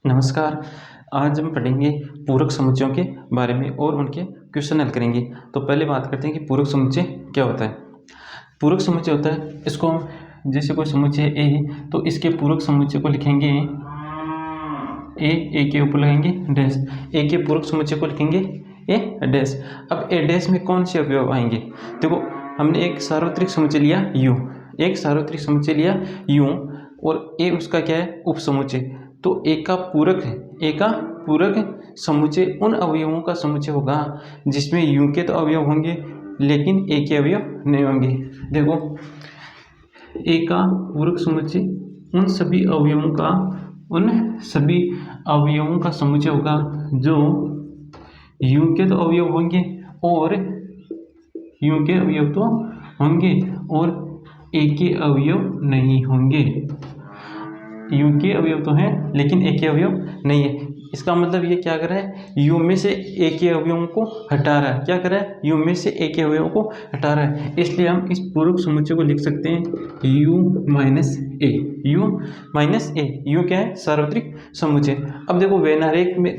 नमस्कार। आज हम पढ़ेंगे पूरक समुच्चयों के बारे में और उनके क्वेश्चन हल करेंगे। तो पहले बात करते हैं कि पूरक समुच्चय क्या होता है। पूरक समुच्चय होता है, इसको हम जैसे कोई समुच्चय ए है तो इसके पूरक समुच्चय को लिखेंगे ए के ऊपर लगाएंगे डैश। ए के पूरक समुच्चय को लिखेंगे ए डैश। अब ए डैश में कौन से अवयव आएंगे? देखो, हमने एक सार्वत्रिक समुच्चय लिया यू, एक सार्वत्रिक समुच्चय लिया यू और ए उसका क्या है? उप समुच्चय। तो ए का पूरक है, ए का पूरक समुच्चय उन अवयवों का समुच्चय होगा जिसमें यू के तो अवयव होंगे लेकिन ए के अवयव नहीं होंगे। देखो, ए का पूरक समुच्चय उन सभी अवयवों का समुच्चय होगा जो यू के तो अवयव होंगे और यू के अवयव तो होंगे और ए के अवयव नहीं होंगे। यू के अवयव तो हैं लेकिन ए के अवयव नहीं है। इसका मतलब ये क्या कर रहा है? यू में से ए के अवयवों को हटा रहा है। क्या कर रहा है? यू में से ए के अवयवों को हटा रहा है। इसलिए हम इस पूरक समुच्चय को लिख सकते हैं U minus A. You minus A, you क्या है? सार्वत्रिक समुच्चय। अब देखो, वैनारेक में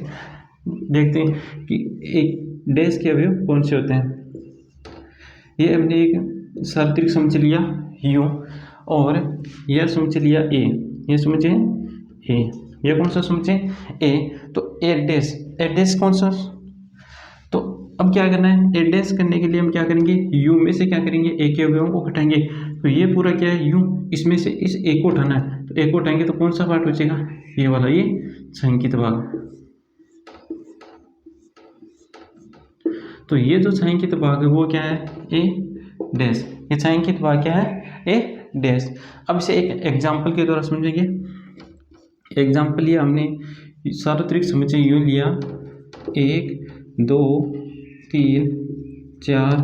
देखते हैं कि एक डैश के अवयव कौन से होते हैं। ये हमने एक सार्वत्रिक समुच्चय लिया यू और यह समुच्चय लिया ए। ये समुच्चय ए, ये कौन सा समुच्चय? ए। तो ए डैश कौन सा? तो अब क्या करना है? ए डैश करने के लिए हम क्या करेंगे? यू में से क्या करेंगे? ए के अवयवों को हटाएंगे। तो ये पूरा क्या है? यू, इसमें से इस ए को उठाना है। तो ए को उठाएंगे तो कौन सा पार्ट बचेगा? ये वाला, ये छायांकित भाग। तो ये जो छायांकित भाग है वो क्या है? ए डैश। ये छायांकित भाग क्या है? ए डैश। अब इसे एक एग्जाम्पल के द्वारा समझेंगे। एग्जाम्पल लिया हमने, सार्वत्रिक समुच्चय यू लिया 1 2 3 4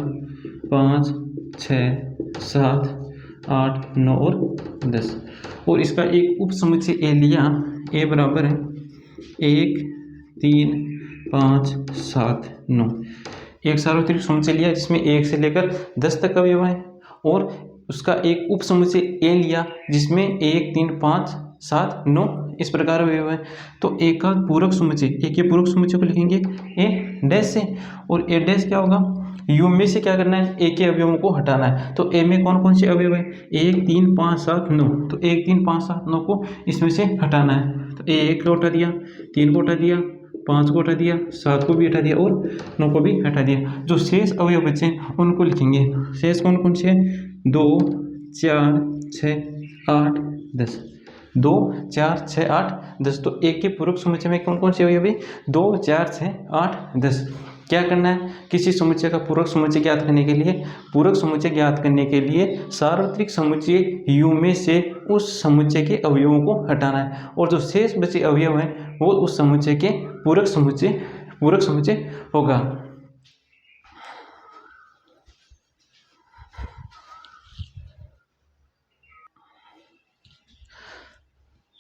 5 6 7 8 9 और 10 और इसका एक उप समुच्चय ए लिया। ए बराबर है 1 3 5 7 9। एक सार्वत्रिक समुच्चय लिया जिसमें 1 से लेकर 10 तक अवयव हैं और उसका एक उप समुच्चय ए लिया जिसमें 1 3 5 7 9 इस प्रकार अवयव है। तो ए का पूरक समुच्चय, ए के पूरक समुच्चय को लिखेंगे ए डैश से। और ए डैश क्या होगा? यू में से क्या करना है? ए के अवयवों को हटाना है। तो ए में कौन कौन से अवयव है? 1 3 5 7 9। तो 1 3 5 7 9 को इसमें से हटाना है। तो 1 को हटा दिया, 3 को हटा दिया, 5 को हटा दिया, 7 को भी हटा दिया और 9 को भी हटा दिया। जो शेष अवयव बचे उनको लिखेंगे। शेष कौन कौन से? 2 4 6 8 10। 2 4 6 8 10। तो एक के पूरक समुच्चय में कौन कौन से अवयव है? 2 4 6 8 10। क्या करना है? किसी समुच्चय का पूरक समुच्चय ज्ञात करने के लिए, पूरक समुच्चय ज्ञात करने के लिए सार्वत्रिक समुच्चय यू में से उस समुच्चय के अवयवों को हटाना है और जो शेष बचे अवयव हैं वो उस समुच्चय के पूरक समुच्चय होगा।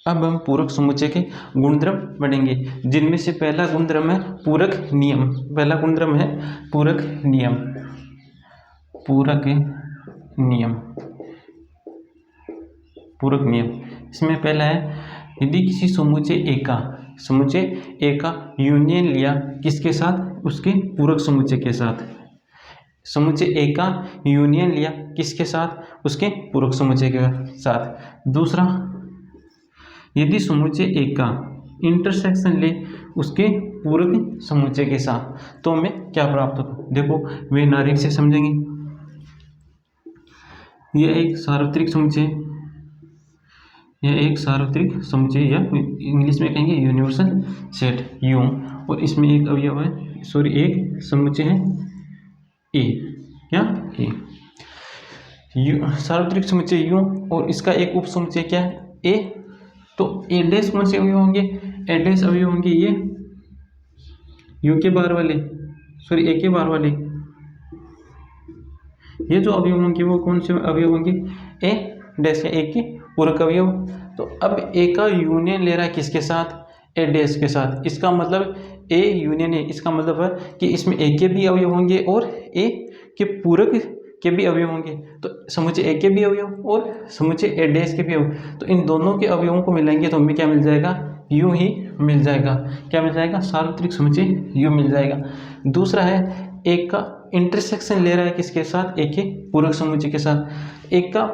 अब हम पूरक समुच्चय के गुणधर्म पढ़ेंगे जिनमें से पहला गुणधर्म है पूरक नियम। पहला गुणधर्म है पूरक नियम। पूरक नियम, पूरक नियम। इसमें पहला है, यदि किसी समुच्चय ए का यूनियन लिया किसके साथ? उसके पूरक समुच्चय के साथ। समुच्चय ए का यूनियन लिया किसके साथ? उसके पूरक समुच्चय के साथ। दूसरा, यदि समुच्चय ए का इंटरसेक्शन ले उसके पूरक समुच्चय के साथ तो हमें क्या प्राप्त होगा? देखो, वैनारिक से समझेंगे। यह एक सार्वत्रिक समुच्चय, या इंग्लिश में कहेंगे यूनिवर्सल सेट यू। और इसमें एक अवयव है, एक समुच्चय है ए, क्या ए। सार्वत्रिक समुच्चय यू और इसका एक उप समुच्चय क्या है? ए। तो ए डैश कौन से अवयव होंगे? ए डैश अवयव होंगे ये यू के बार वाले, ए के बार वाले। ये जो अवयव होंगे वो कौन से अवयव होंगे? ए डैश या ए के पूरक अवयव। तो अब ए का यूनियन ले रहा है किसके साथ? ए डैश के साथ। इसका मतलब ए यूनियन है, इसका मतलब है कि इसमें ए के भी अवयव होंगे और ए के पूरक के भी अवयव होंगे। तो समुच्चय ए के भी अवयव और समुच्चय ए डैश के भी अवयव, तो इन दोनों के अवयवों को मिलाएंगे तो हमें क्या मिल जाएगा? यू ही मिल जाएगा। क्या मिल जाएगा? सार्वत्रिक समुच्चय यू मिल जाएगा। दूसरा है एक का इंटरसेक्शन ले रहा है किसके साथ? एक के पूरक समुच्चय के साथ। एक का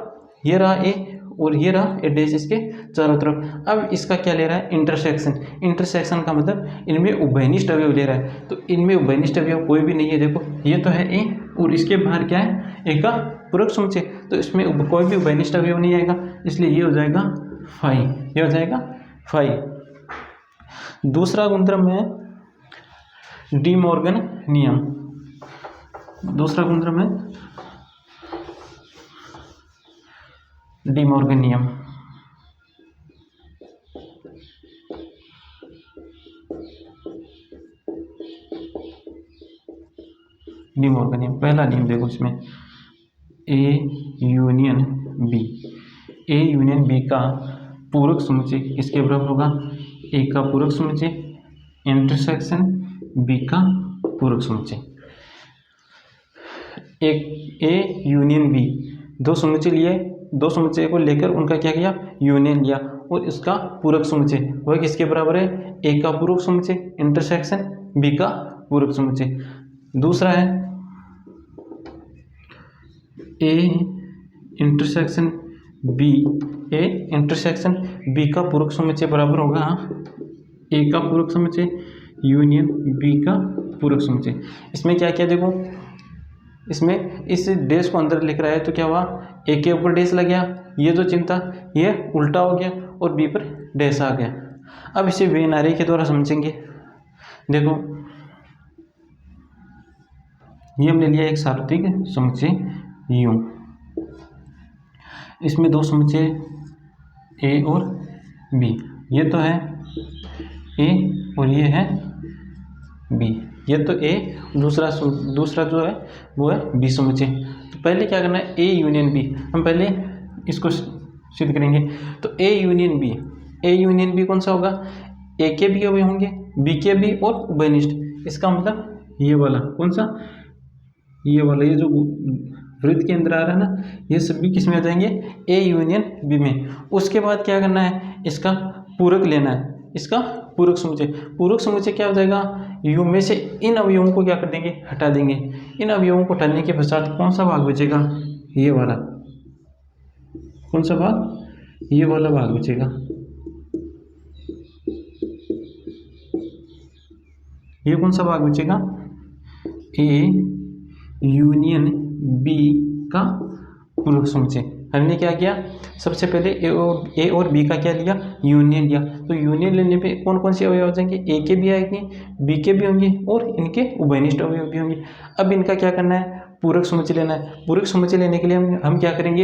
ये रहा ए और ये रहा ए डैश इसके चारों तरफ। अब इसका क्या ले रहा है? इंटरसेक्शन। इंटरसेक्शन का मतलब इनमें उभयनिष्ठ अवयव ले रहा है। तो इनमें उभयनिष्ठ अवयव कोई भी नहीं है। देखो ये तो है ए और इसके बाहर क्या है? ए का पूरक समुच्चय। तो इसमें कोई भी उभयनिष्ठ अवयव नहीं आएगा, इसलिए ये हो जाएगा फाई। ये हो जाएगा फाई। दूसरा गुणधर्म है डी मॉर्गन नियम। दूसरा गुणधर्म है डी मॉर्गन नियम। डी मॉर्गन नियम, पहला नियम देखो इसमें A union B. A union B का पूरक समुच्चय किसके बराबर होगा? ए का पूरक समुच्चय इंटरसेक्शन बी का पूरक समुच्चय। एक ए यूनियन बी, दो समुच्चय लिए, दो समुच्चय को लेकर उनका क्या किया? यूनियन लिया और इसका पूरक समुच्चय वह किसके बराबर है? ए का पूरक समुच्चय इंटरसेक्शन बी का पूरक समुच्चय। दूसरा है A intersection B. A intersection B का पूरक समुच्चय बराबर होगा ए का पूरक समुच्चय यूनियन बी का पूरक समुच्चय। इसमें क्या किया? देखो इसमें इस डैश को अंदर लिख रहा है तो क्या हुआ? ए के ऊपर डैश लग गया, ये जो चिन्ह था ये उल्टा हो गया और बी पर डैश आ गया। अब इसे वेन आरेख के द्वारा समझेंगे। देखो ये हमने लिया एक सार्वत्रिक समुच्चय यू। इसमें दो समुच्चय ए और बी। ये तो है ए और ये है बी। ये तो ए, दूसरा जो है वो है बी समुच्चय। तो पहले क्या करना है? A union B. हम पहले इसको सिद्ध करेंगे। तो A union B, A union B कौन सा होगा? ए के भी अवयव होंगे, बी के भी और उभयनिष्ठ। इसका मतलब ये वाला कौन सा? ये वाला, ये जो वृत्त के अंदर आ रहा है ना, ये सभी किस में आ जाएंगे? ए यूनियन बी में। उसके बाद क्या करना है? इसका पूरक लेना है, इसका पूरक समुच्चय। पूरक समुच्चय क्या हो जाएगा? यू में से इन अवयवों को क्या कर देंगे? हटा देंगे। इन अवयवों को हटाने के पश्चात कौन सा भाग बचेगा? ये वाला। कौन सा भाग? ये वाला भाग बचेगा। ये कौन सा भाग बचेगा? ए यूनियन बी का पूरक समुच्चय। हमने क्या किया? सबसे पहले ए और बी का क्या लिया? यूनियन लिया। तो यूनियन लेने पे कौन कौन से अवयव हो जाएंगे? ए के भी आएंगे, बी के भी होंगे और इनके उभयनिष्ठ अवयव भी होंगे। अब इनका क्या करना है? पूरक समुच्चय लेना है। पूरक समुच्चय लेने के लिए हम क्या करेंगे?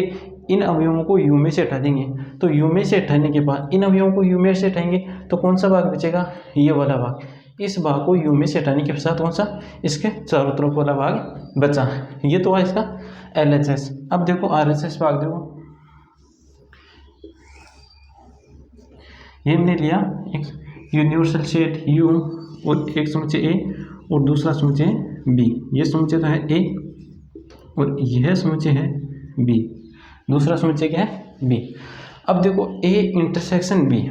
इन अवयवों को यू में से हटा देंगे। तो यू में से हटाने के बाद इन अवयवों को यू में से हटाएंगे तो कौन सा भाग बचेगा? ये वाला भाग। इस भाग को यू में से हटाने के पश्चात कौन सा? इसके चारों तरफ वाला भाग बचा। ये तो है इसका LHS। अब देखो RHS भाग देखो। ये हमने लिया एक यूनिवर्सल सेट U और एक समुच्चय A और दूसरा समुच्चय B। ये समुच्चय तो है A और यह समुच्चय है B। दूसरा समुच्चय क्या है? B। अब देखो A इंटरसेक्शन B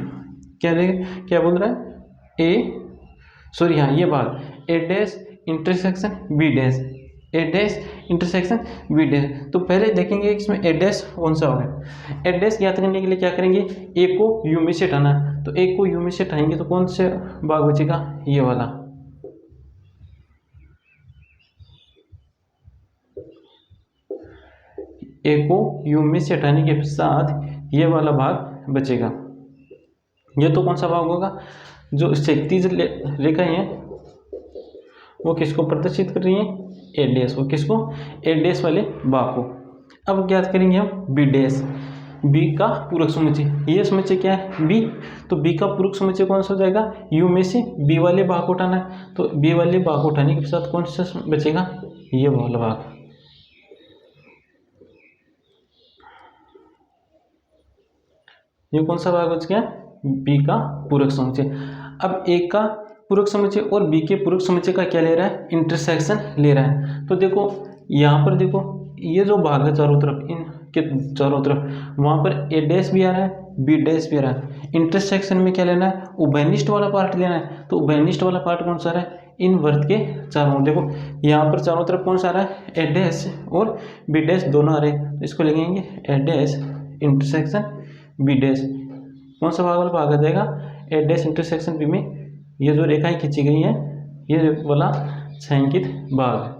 क्या बोल रहा है? हाँ ये भाग A dash intersection B dash, A dash intersection B dash. तो पहले देखेंगे इसमें A डैश कौन सा होगा। A डैश ज्ञात करने के लिए क्या करेंगे? A को U में से हटाना है। तो A को U में से हटाएंगे तो कौन से भाग बचेगा? ये वाला। A को U में से हटाने के साथ ये वाला भाग बचेगा। ये तो कौन सा भाग होगा? जो क्षैतिज रेखाएं हैं वो किसको प्रदर्शित कर रही हैं? ए डैश। वो किसको? ए डैश वाले भाग को। अब ज्ञात करेंगे हम बी डैश। बी का पूरक समुच्चय। ये समुच्चय क्या है? बी। तो बी का पूरक समुच्चय कौन सा हो जाएगा? यू में से बी वाले भाग को उठाना है। तो बी वाले भाग को उठाने के साथ कौन सा बचेगा? ये वाला भाग। ये कौन सा भाग बच गया? बी का पूरक समुच्चय। अब ए का पूरक समुच्चय और बी के पूरक समुच्चय का क्या ले रहा है? इंटरसेक्शन ले रहा है। तो देखो यहाँ पर देखो ये जो भाग है चारों तरफ, इन के चारों तरफ, वहाँ पर ए डैश भी आ रहा है, बी डैश भी आ रहा है। इंटरसेक्शन में क्या लेना है, उभयनिष्ठ वाला पार्ट लेना है। तो उभयनिष्ठ वाला पार्ट कौन सा आ रहा है, इन वृत्त के चारों, देखो यहाँ पर चारों तरफ कौन सा आ रहा है, ए डैश और बी डैश दोनों आ रहे हैं। तो इसको लिखेंगे ए डैश इंटरसेक्शन बी डैश। कौन सा भाग वाला भाग आ जाएगा, ए डैश इंटरसेक्शन बी में ये जो रेखाएं खींची गई हैं ये वाला छायांकित भाग।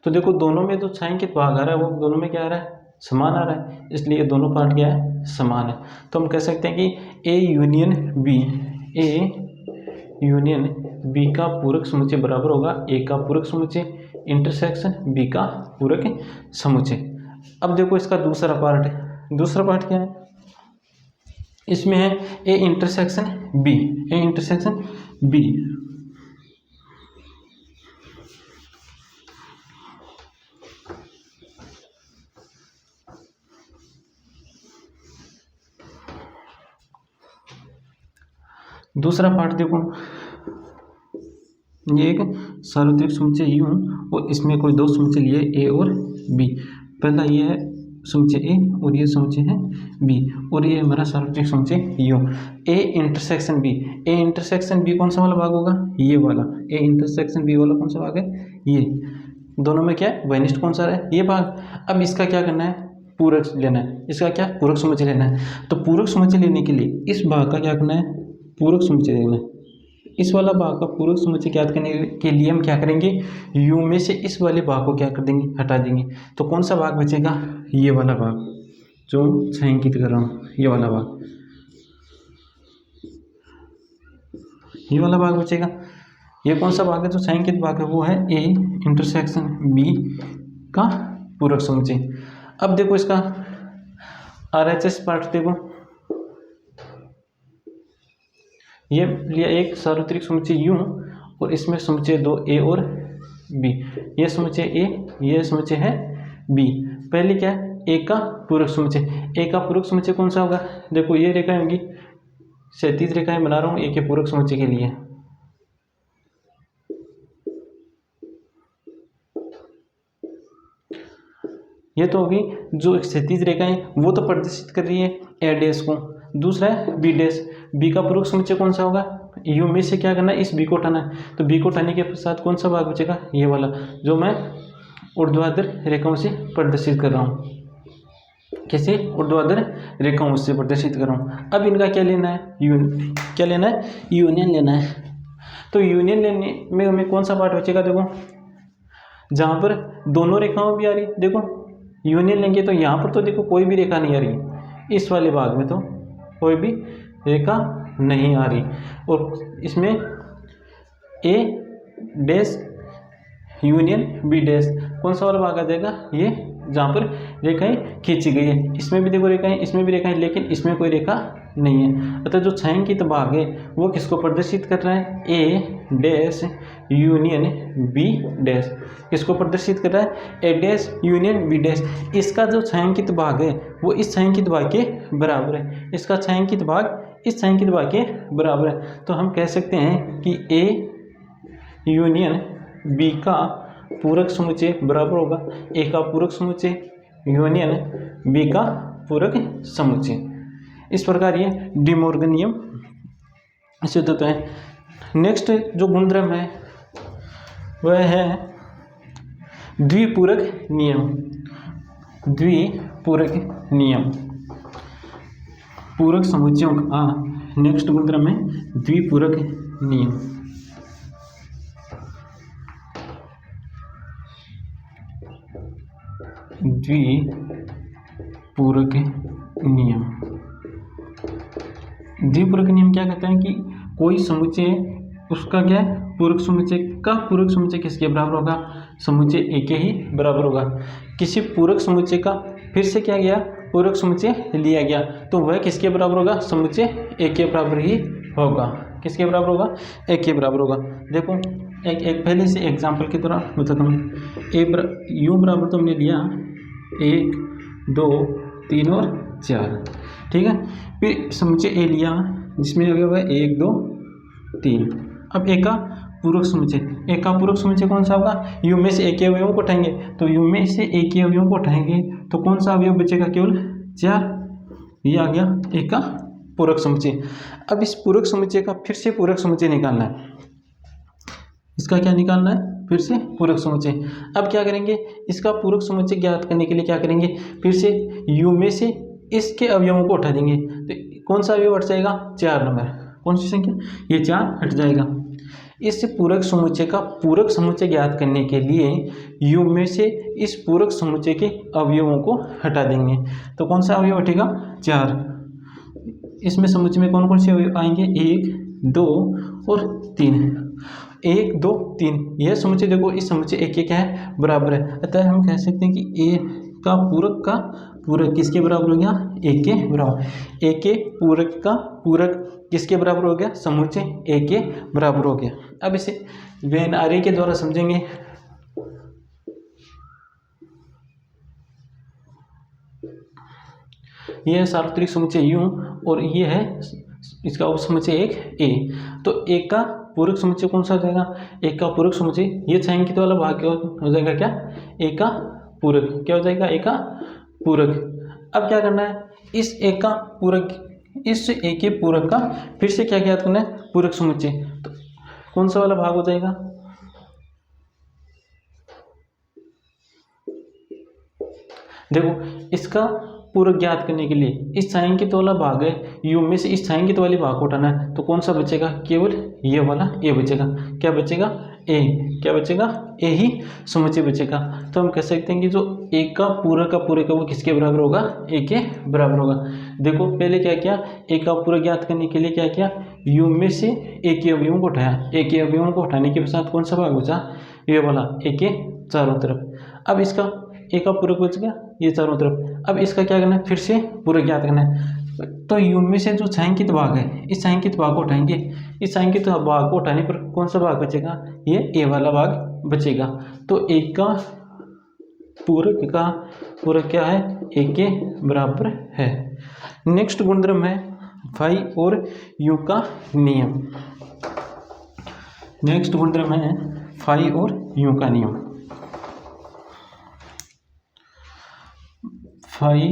तो देखो दोनों में जो छायांकित भाग आ रहा है वो दोनों में क्या आ रहा है, समान आ रहा है, इसलिए दोनों पार्ट क्या है, समान है। तो हम कह सकते हैं कि ए यूनियन बी का पूरक समुच्चय बराबर होगा ए का पूरक समुच्चय इंटरसेक्शन बी का पूरक समुच्चय। अब देखो इसका दूसरा पार्ट क्या है, इसमें है ए इंटरसेक्शन बी। दूसरा पार्ट देखो, ये एक सार्वत्रिक समुच्चय यू और इसमें कोई दो समुच्चय लिए ए और बी। पहला ये है समुच्चय ए और ये समुच्चय है बी, और ये हमारा सार्वत्रिक समुच्चय यू। ए इंटरसेक्शन बी कौन सा वाला भाग होगा, ये वाला। ए इंटरसेक्शन बी वाला कौन सा भाग है, ये। दोनों में क्या है, उभयनिष्ठ कौन सा है, ये भाग। अब इसका क्या करना है, पूरक लेना है। इसका क्या, पूरक समुच्चय लेना है। तो पूरक समुच्चय लेने के लिए इस भाग का क्या करना है, पूरक समुच्चय लेना है। इस वाला भाग का पूरक समुच्चय ज्ञात करने के लिए हम क्या करेंगे, यू में से इस वाले भाग को क्या कर देंगे, हटा देंगे। तो कौन सा भाग बचेगा, ये वाला भाग जो छायांकित कर रहा हूँ, ये वाला भाग बचेगा। ये कौन सा भाग है जो छायांकित भाग है, वो है ए इंटरसेक्शन बी का पूरक समुच्चय। अब देखो इसका RHS पार्ट देखो, ये लिया एक सार्वत्रिक समुच्चय यू और इसमें समुच्चय दो ए और बी। ये समुच्चय ए, ये समुच्चय है बी। पहले क्या है, ए का पूरक समुच्चय। ए का पूरक समुच्चय कौन सा होगा, देखो ये रेखाएं होंगी, 37 रेखाएं बना रहा हूँ ए के पूरक समुच्चय के लिए। ये तो होगी जो 37 रेखाएं वो तो प्रदर्शित कर रही है ए डैश को। दूसरा है बी डैश, बी का पूरक समुच्चय कौन सा होगा, यू में से क्या करना है, इस बी को हटाना है। तो बी को हटाने के पश्चात कौन सा भाग बचेगा, ये वाला जो मैं ऊर्ध्वाधर रेखाओं से प्रदर्शित कर रहा हूँ। कैसे, ऊर्ध्वाधर रेखाओं से प्रदर्शित कर रहा हूँ। अब इनका क्या लेना है, यूनियन लेना है। तो यूनियन लेने में हमें कौन सा पार्ट बचेगा, देखो जहाँ पर दोनों रेखाओं भी आ रही, देखो यूनियन लेंगे तो यहाँ पर तो देखो कोई भी रेखा नहीं आ रही, इस वाले भाग में तो कोई भी रेखा नहीं आ रही, और इसमें ए डैश यूनियन बी डैश कौन सा वाला भाग आ जाएगा, ये जहाँ पर रेखाएं खींची गई है। इसमें भी देखो रेखाएं, इसमें भी रेखाएं, लेकिन इसमें कोई रेखा नहीं है। अतः जो छायांकित भाग है वो किसको प्रदर्शित कर रहा है, ए डैश यूनियन बी डैश। किसको प्रदर्शित कर रहा है, ए डैश यूनियन बी डैश। इसका जो छायांकित भाग है वो इस छायांकित भाग के बराबर है, इसका छायांकित भाग इस छायांकित भाग के बराबर है। तो हम कह सकते हैं कि ए यूनियन बी का पूरक समुच्चय बराबर होगा ए का पूरक समुच्चय यूनियन बी का पूरक समुच्चय। इस प्रकार ये डी मॉर्गन नियम सिद्ध होता है। नेक्स्ट जो गुणधर्म है वह है द्विपूरक नियम। पूरक समुच्चयों का नेक्स्ट गुणधर्म है द्विपूरक नियम। द्विपूरक नियम क्या कहता है कि कोई समुच्चय उसका क्या है, पूरक समुच्चय किसके बराबर होगा, समुच्चय ए के ही बराबर होगा। किसी पूरक समुच्चय का फिर से क्या गया, पूरक समुच्चय लिया गया तो वह किसके बराबर होगा, समुच्चय ए के बराबर ही होगा। किसके बराबर होगा, ए के बराबर होगा। देखो एक पहले से एग्जाम्पल की तरह बताता हूँ। यू बराबर तो हमने लिया 1 2 3 और 4, ठीक है। फिर समुच्चय ए लिया जिसमें हो गया 1 2 3। अब ए का पूरक समुच्चय, ए का पूरक समुच्चय कौन सा होगा, यू में से ए के अवयवों को उठाएंगे, तो यू में से ए के अवयवों को उठाएंगे तो कौन सा अवयव बचेगा, केवल 4। ये आ गया ए का पूरक समुच्चय। अब इस पूरक समुच्चय का फिर से पूरक समुच्चय निकालना है, इसका क्या निकालना है, फिर से पूरक समुच्चय। अब क्या करेंगे, इसका पूरक समुच्चय ज्ञात करने के लिए क्या करेंगे, फिर से u में से इसके अवयवों को हटा देंगे, तो कौन सा अवयव हट जाएगा, 4 नंबर, कौन सी संख्या, ये 4 हट जाएगा। इस पूरक समुच्चय का पूरक समुच्चय ज्ञात करने के लिए u में से इस पूरक समुच्चय के अवयवों को हटा देंगे, तो कौन सा अवयव हटेगा, 4। इसमें समुच्चय में कौन कौन से अवयव आएंगे, 1 2 और 3, 1 2 3। यह समुच्चय देखो, इस समुच्चय ए के क्या है, बराबर है, अतः हम कह सकते हैं कि ए का पूरक किसके बराबर हो गया, ए के बराबर। ए के पूरक का पूरक किसके बराबर हो गया, समुच्चय ए के बराबर हो गया। अब इसे वेन आरे के द्वारा समझेंगे। यह है सार्वत्रिक समुच्चय यू और ये है इसका उपसमुच्चय एक ए। तो ए का पूरक समुच्चय कौन सा हो जाएगा, एक का पूरक समुच्चय, ये छायांकित वाला भाग क्या हो जाएगा, क्या, ए का पूरक, क्या हो जाएगा, ए का पूरक। अब क्या करना है, इस ए का पूरक, इस ए के पूरक का फिर से क्या ज्ञात करना है, पूरक समुच्चय, तो कौन सा वाला भाग हो जाएगा, देखो इसका पूरक ज्ञात करने के लिए इस छायांकित वाला भाग है यू में से इस छायांकित वाले भाग को उठाना है, तो कौन सा बचेगा, केवल ये वाला ए बचेगा, क्या बचेगा, ए, क्या बचेगा, ए ही समुच्चय बचेगा। तो हम कह सकते हैं कि जो ए का पूरक है वो किसके बराबर होगा, ए के बराबर होगा। देखो पहले क्या किया, ए का पूरक ज्ञात करने के लिए क्या किया, यू में से ए के अवयवों को उठाया, ए के अवयवों को उठाने के पश्चात कौन सा भाग बचा, ये वाला, ए के चारों तरफ। अब इसका ए का पूरक बच गया ये चारों तरफ। अब इसका क्या करना है, फिर से पूरक ज्ञात करना है, तो यू में से जो छायांकित भाग है इस छायांकित भाग को उठाएंगे, इस छायांकित भाग को उठाने पर कौन सा भाग बचेगा, ये ए वाला भाग बचेगा। तो ए का पूरक क्या है, ए के बराबर है। नेक्स्ट गुणधर्म है फाई और यू का नियम। नेक्स्ट गुणधर्म है फाई और यू का नियम। फाई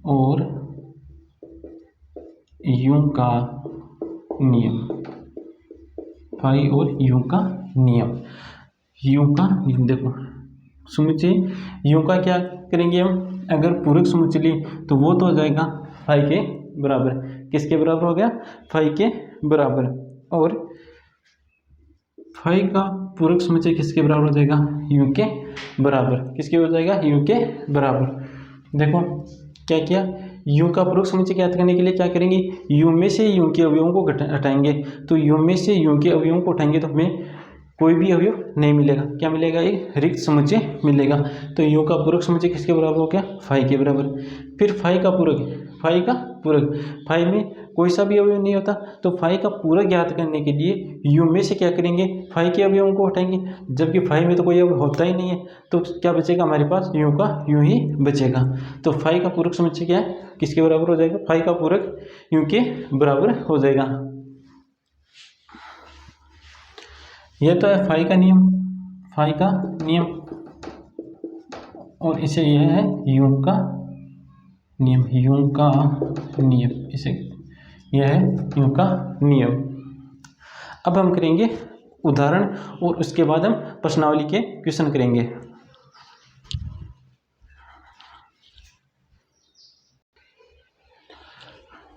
और यू का नियम, फाई और यू का नियम। यू का नियम देखो, समुच्चय यू का क्या करेंगे हम, अगर पूरक समुच्चय ली तो वो तो हो जाएगा फाई के बराबर, किसके बराबर हो गया, फाई के बराबर। और फाई का पूरक समुच्चय किसके बराबर हो जाएगा, यू के बराबर, किसके हो जाएगा, यू के बराबर। देखो क्या किया, यू का पूरक समुच्चय ज्ञात करने के लिए क्या करेंगे, यू में से यू के अवयवों को हटाएंगे, तो यू में से यू के अवयवों को उठाएंगे तो हमें कोई भी अवयव नहीं मिलेगा, क्या मिलेगा, एक रिक्त समुच्चय मिलेगा। तो यू का पूरक समुच्चय किसके बराबर हो गया, फाई के बराबर। फिर फाई का पूरक, फाई में कोई सा भी अवयव नहीं होता, तो फाई का पूरक ज्ञात करने के लिए यू में से क्या करेंगे, फाई के अवयवों को हटाएंगे, जबकि फाई में तो कोई अवयव होता ही नहीं है, तो क्या बचेगा हमारे पास, यू का यू ही बचेगा। तो फाई का पूरक समुच्चय क्या है, किसके बराबर हो जाएगा, फाई का पूरक यू के बराबर हो जाएगा। यह तो है फाई का नियम, और इसे यह है यू का नियम, इसे यह है यू का नियम। अब हम करेंगे उदाहरण और उसके बाद हम प्रश्नावली के क्वेश्चन करेंगे।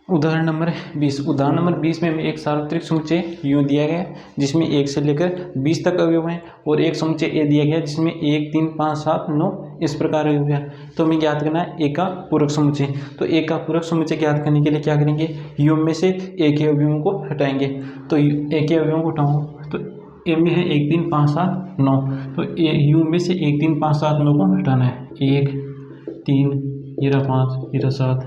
उदाहरण नंबर 20 में एक सार्वत्रिक समुच्चय यू दिया गया जिसमें 1 से लेकर 20 तक अवयव हैं, और एक समुच्चय ए दिया गया जिसमें 1 3 5 7 9 इस प्रकार अवयव है। तो हमें ज्ञात करना है ए का पूरक समुच्चय। तो ए का पूरक समुच्चय ज्ञात करने के लिए क्या करेंगे, यू में से ए के अवयवों को हटाएंगे। तो ए के अवयवों को हटाऊँ तो ए में है 1 3 5 7 9, तो यू में से 1 3 5 7 9 को हटाना है, 1 3 5 7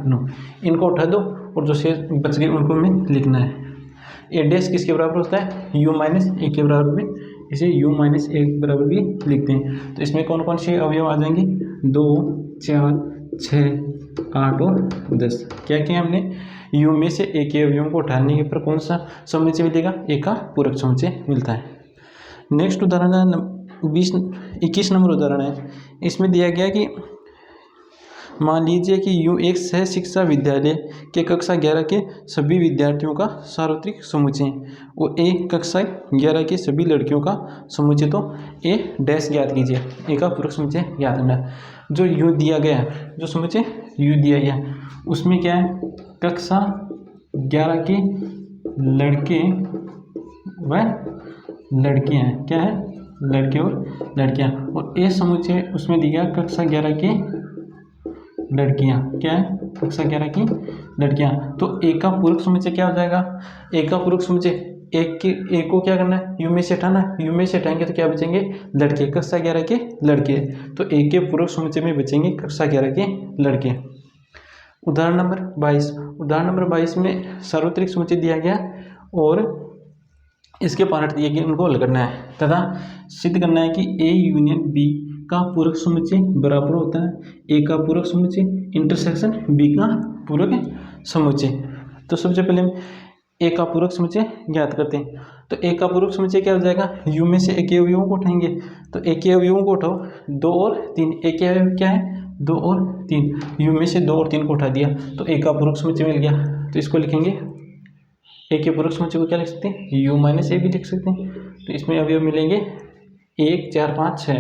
9, इनको उठा दो और जो शेष बच गए उनको हमें लिखना है। ए डैश किसके बराबर होता है, यू माइनस ए के बराबर भी, इसे यू माइनस ए के बराबर भी लिखते हैं। तो इसमें कौन कौन से अवयव आ जाएंगे, 2 4 6 8 और 10। क्या किया हमने, यू में से ए के अवयवों को हटाने पर कौन सा समुच्चय मिलेगा? ए का पूरक समुच्चय मिलता है। नेक्स्ट उदाहरण है 21 नंबर उदाहरण है। इसमें दिया गया कि मान लीजिए कि यू एक सह शिक्षा विद्यालय के कक्षा 11 के सभी विद्यार्थियों का सार्वत्रिक समुच्चय और ए कक्षा 11 के सभी लड़कियों का समुच्चय। तो ए डैश ज्ञात कीजिए, ए का पूरक समुच्चय ज्ञात करना है। जो यू दिया गया है, जो समुच्चय यू दिया गया है उसमें क्या है? कक्षा 11 के लड़के व लड़कियां हैं। क्या है? लड़के और लड़कियां। और ए समुच्चय उसमें दिया कक्षा 11 के लड़कियां। क्या है? कक्षा 11 की लड़कियां। तो ए का पूरक समुच्चय क्या हो जाएगा? ए का पूरक समुच्चय ए को क्या करना है? यू में से हटाना है। यू में से हटाएंगे तो क्या बचेंगे? लड़के, कक्षा 11 के लड़के। तो ए के पूरक समुच्चय में बचेंगे कक्षा 11 के लड़के। उदाहरण नंबर 22। उदाहरण नंबर 22 में सार्वत्रिक समुच्चय दिया गया और इसके पार्ट दिए गए, उनको हल करना है तथा सिद्ध करना है कि ए यूनियन बी का पूरक समुच्चय बराबर होता है ए का पूरक समुच्चय इंटरसेक्शन बी का पूरक समुच्चय। तो सबसे पहले हम ए का पूरक समुच्चय ज्ञात करते हैं। तो ए का पूरक समुच्चय क्या हो जाएगा? यू में से ए के अवयवों को उठाएंगे। तो ए के अवयवों को उठाओ, 2 और 3। ए के अवयव क्या है? 2 और 3। यू में से 2 और 3 को उठा दिया तो ए का पूरक समुच्चय मिल गया। तो इसको लिखेंगे, ए के पूरक समुच्चय को क्या लिख सकते हैं? यू माइनस ए भी लिख सकते हैं। तो इसमें अवयव मिलेंगे 1 4 5 6,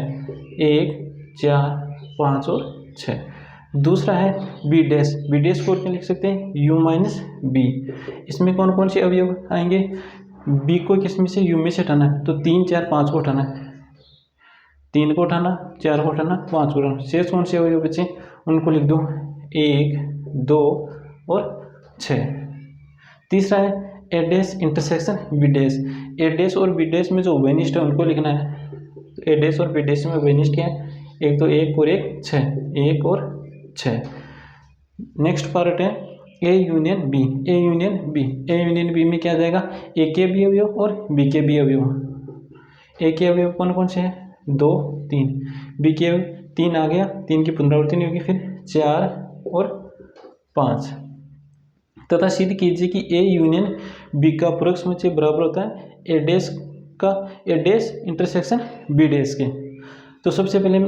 1 4 5 और 6। दूसरा है बी डैश। बी डैश को क्या लिख सकते हैं? U minus B. इसमें कौन कौन से अवयव आएंगे? बी को किस में से? यू में से हटाना है। तो 3 4 5 को हटाना है, 3 को उठाना, 4 को उठाना, 5 को उठाना। शेष कौन से अवयव बचे उनको लिख दो, 1 2 और 6। तीसरा है ए डैश इंटरसेक्शन बी डैश। ए डैश और बी डैश में जो उभयनिष्ठ है उनको लिखना है। तो ए डैश और बी डैश में उभयनिष्ठ क्या है? एक तो 1 और 1 6, 1 और 6। नेक्स्ट पार्ट है A union B. A union B. A union B में क्या आ जाएगा? ए के बी अवयव और बी के बी अवयव। ए के अवयव कौन कौन से हैं? 2 3। बी के 3 आ गया, 3 की पुनरावृत्ति नहीं होगी, फिर 4 और 5। तथा सिद्ध कीजिए कि ए यूनियन बी का पूरक समुच्चय बराबर होता है ए डैश का ए डैश इंटरसेक्शन बी डैश के। तो सबसे पहले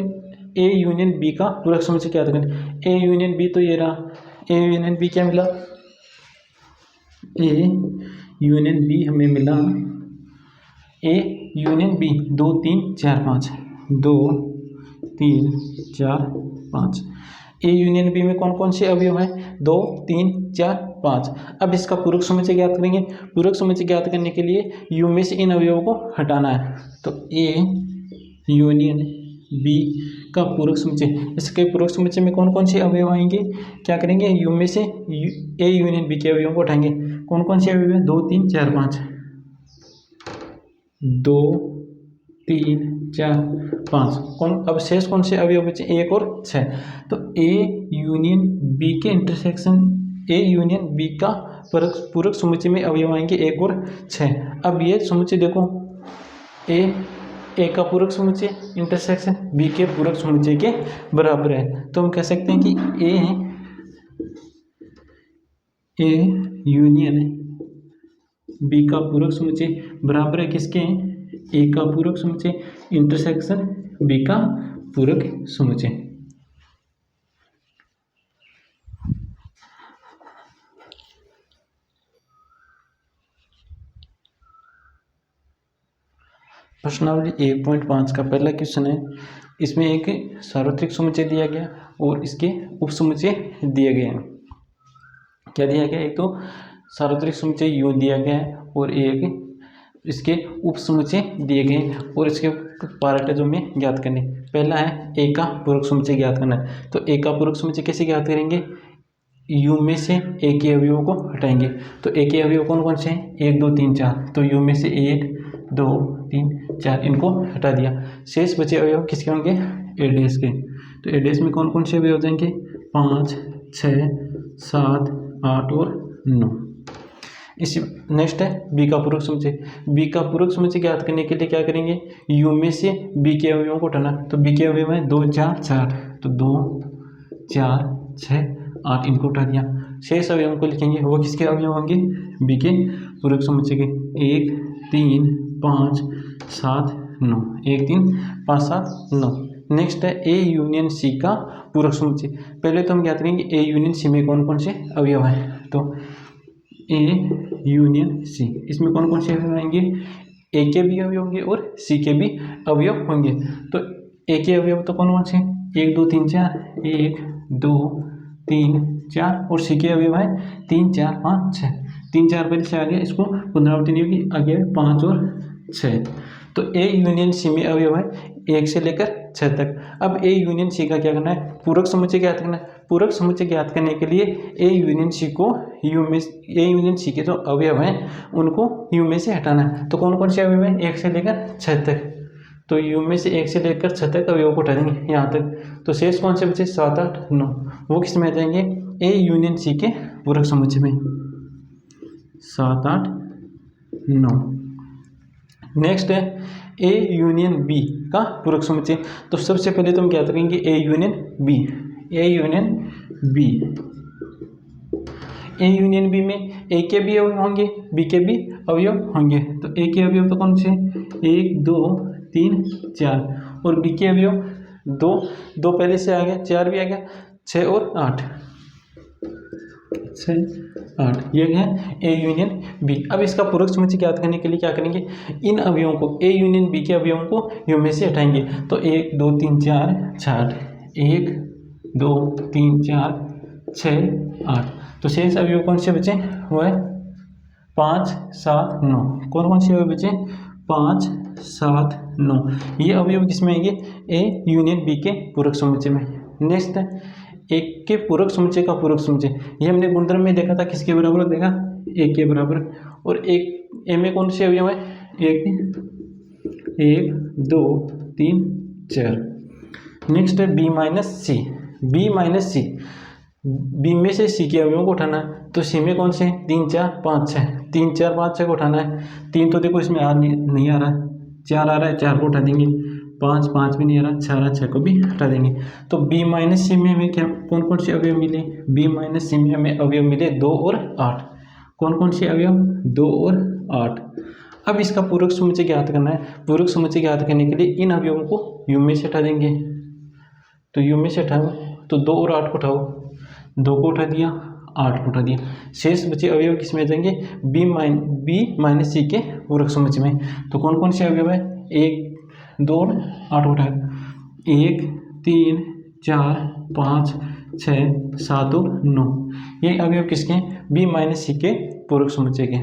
ए यूनियन बी का पूरक समुच्चय क्या करें? ए यूनियन बी तो ये रहा। ए यूनियन बी क्या मिला? ए यूनियन बी हमें मिला, A union B 2 3 4 5, 2 3 4 5। A union B में कौन कौन से अवयव हैं? 2 3 4 5। अब इसका पूरक समुच्चय ज्ञात करेंगे। पूरक समुच्चय ज्ञात करने के लिए यू में से इन अवयवों को हटाना है। तो ए यूनियन बी का पूरक समुच्चय, इसके पूरक समुच्चय में कौन कौन से अवयव आएंगे? क्या करेंगे? यू में से ए यूनियन बी के अवयवों को उठाएंगे। कौन कौन से अवयव हैं? 2 3 4 5, 2 3 4 5। कौन अब शेष कौन से अवयव बचे? 1 और 6। तो ए यूनियन बी के इंटरसेक्शन ए यूनियन बी का पूरक समुच्चय में अवयव आएंगे 1 और 6। अब ये समुच्चय देखो, ए का पूरक समुच्चय इंटरसेक्शन बी के पूरक समुच्चय के बराबर है। तो हम कह सकते हैं कि ए यूनियन बी का पूरक समुच्चय बराबर है किसके? ए का पूरक समुच्चय इंटरसेक्शन बी का पूरक समुच्चय। प्रश्नावली 1.5 का पहला क्वेश्चन है। इसमें एक सार्वत्रिक समुच्चय दिया गया और इसके उप समुच्चय दिए गए हैं। क्या दिया गया? एक तो सार्वत्रिक समुच्चय यू दिया गया है और एक इसके उप समुच्चय दिए गए हैं और इसके पार्ट है जो हमें ज्ञात करने। पहला है ए का पूरक समुच्चय ज्ञात करना है। तो ए का पूरक समुच्चय कैसे ज्ञात करेंगे? यू में से ए के अवयवों को हटाएंगे। तो ए के अवयव कौन कौन से हैं? 1 2 3 4। तो यू में से 1 2 3 4 इनको हटा दिया। शेष बचे अवयव किसके होंगे? ए डैश के। तो ए डैश में कौन कौन से अवयव हो जाएंगे? 5 6 7 8 और 9। इसी नेक्स्ट है बी का पूरक समुच्चय। बी का पूरक समुच्चय ज्ञात करने के लिए क्या करेंगे? यू में से बी के अवयवों को हटाना। तो बी के अवयव है 2 4 4। तो 2 4 6 8 इनको उठा दिया। शेष अवयवों को लिखेंगे, वो किसके अवयव होंगे? बी के पूरक समुच्चय के। 1 3 5 7 9, 1 3 5 7 9। नेक्स्ट है ए यूनियन सी का पूरक समुच्चय। पहले तो हम ज्ञात करेंगे ए यूनियन सी में कौन कौन से अवयव हैं। तो ए यूनियन सी, इसमें कौन कौन से अवयव आएंगे? ए के भी अवयव होंगे और सी के भी अवयव होंगे। तो ए के अवयव तो कौन कौन से? 1 2 3 4, 1 2 3 4, और सी के अवयव है 3 4 5 6। 3 4 पहले से आ गया, इसको पुनरावृत्ति नहीं होगी, आगे 5 और 6। तो ए यूनियन सी में अवयव है 1 से लेकर 6 तक। अब ए यूनियन सी का क्या करना है? पूरक समुच्चय ज्ञात करना है। पूरक समुच्चय ज्ञात करने के लिए ए यूनियन सी को यू में, ए यूनियन सी के जो अवयव हैं उनको यू में से हटाना है। तो कौन कौन से अवयव हैं? 1 से लेकर 6 तक। तो यू में से 1 से लेकर 6 तक अवयव को हटा देंगे यहाँ तक। तो शेष कौन से बचे? 7 8 9, वो किस में आ जाएंगे? ए यूनियन सी के पूरक समुच्चय में। 7 8 9। नेक्स्ट है ए यूनियन बी का पूरक समुच्चय। तो सबसे पहले तो हम क्या करेंगे? A union B. A union B, A union B में ए के भी अवयव होंगे, बी के भी अवयव होंगे। तो ए के अवयव तो कौन से? 1 2 3 4, और बी के अवयव 2 2 पहले से आ गया, 4 भी आ गया, 6 और 8, 6 8, ये है ए यूनियन बी। अब इसका पूरक समुच्चय ज्ञात करने के लिए क्या करेंगे? इन अवयवों को, ए यूनियन बी के अवयवों को यू में से हटाएंगे। तो 1 2 3 4 6, 1 2 3 4 6 8। तो शेष अवयव कौन से बचे? वो है 5 7 9। कौन कौन से अवयव बचे? 5 7 9। ये अवयव किसमें आएंगे? ए यूनियन बी के पूरक समुच्चय में। नेक्स्ट है एक के पूरक समुच्चय का पूरक समुच्चय। ये हमने गुणधर्म में देखा था, किसके बराबर देखा? ए के बराबर। और एक ए में कौन से अवयव है? 1 2 3 4। नेक्स्ट है बी माइनस सी। बी माइनस सी, बी में से सी के अवयवों को उठाना है। तो सी में कौन से? 3 4 5 6, 3 4 5 6 को उठाना है। 3 तो देखो इसमें नहीं आ रहा है, 4 आ रहा है, 4 को उठा देंगे। 5 5 भी नहीं आ रहा, 6 आ रहा, 6 को भी हटा देंगे। तो बी माइनस सी में हमें क्या कौन कौन से अवयव मिले? बी माइनस सी में हमें अवयव मिले 2 और 8। कौन कौन से अवयव? 2 और 8। अब इसका पूरक समुच्चय ज्ञात करना है। पूरक समुच्चय ज्ञात करने के लिए इन अवयवों को यू में से हटा देंगे। तो यू में से हटाओ, तो 2 और 8 को उठाओ, 2 को उठा दिया, 8 को उठा दिया। शेष बचे अवयव किस में आ जाएंगे? बी माइनस सी के पूरक समुच्चय में। तो कौन कौन से अवयव है? 1 2 और 8 को उठाया, 1 3 4 5 6 7 और 9। ये अवयव किसके हैं? बी माइनस सी के पूरक समुच्चय के।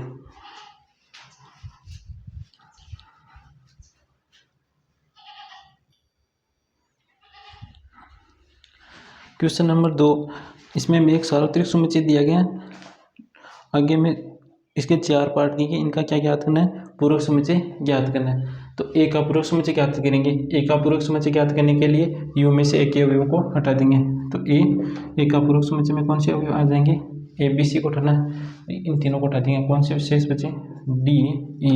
क्वेश्चन नंबर 2, इसमें हमें एक सार्वत्रिक समुच्चय दिया गया है। आगे में इसके 4 पार्ट दिए गए, इनका क्या ज्ञात करना है? पूरक समुच्चय ज्ञात करना है। तो ए का पूरक समुच्चय ज्ञात करेंगे। ए का पूरक समुच्चय ज्ञात करने के लिए यू में से ए के अवयवों को हटा देंगे। तो ए का पूरक समुच्चय में कौन से अवयव आ जाएंगे? ए बी सी को हटाना है, इन तीनों को हटा देंगे। कौन से शेष बचे? डी ई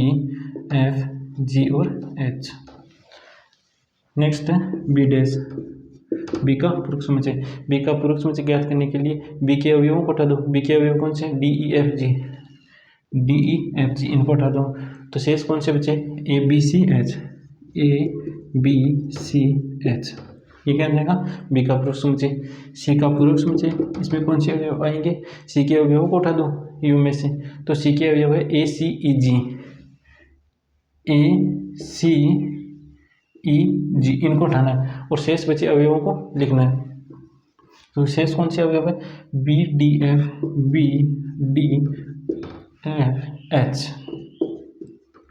एफ जी और एच। नेक्स्ट है बी डैश, बी का पूरक समुच्चय। बी का पूरक समुच्चय ज्ञात करने के लिए बी के अवयवों को हटा दो। बी के अवयव कौन से? D E F G, D E F G, इनको हटा दो। तो शेष कौन से बचे? A B C H, A B C H. ये क्या जाएगा? बी का पूरक समुच्चय। सी का पूरक समुच्चय, इसमें कौन से अवयव आएंगे? सी के अवयवों को उठा दो यू में से। तो सी के अवयव है ए सी ई जी, ए सी ई जी, इनको उठाना है और शेष बचे अवयवों को लिखना है। तो शेष कौन से अवयव है? B D F, B D F H.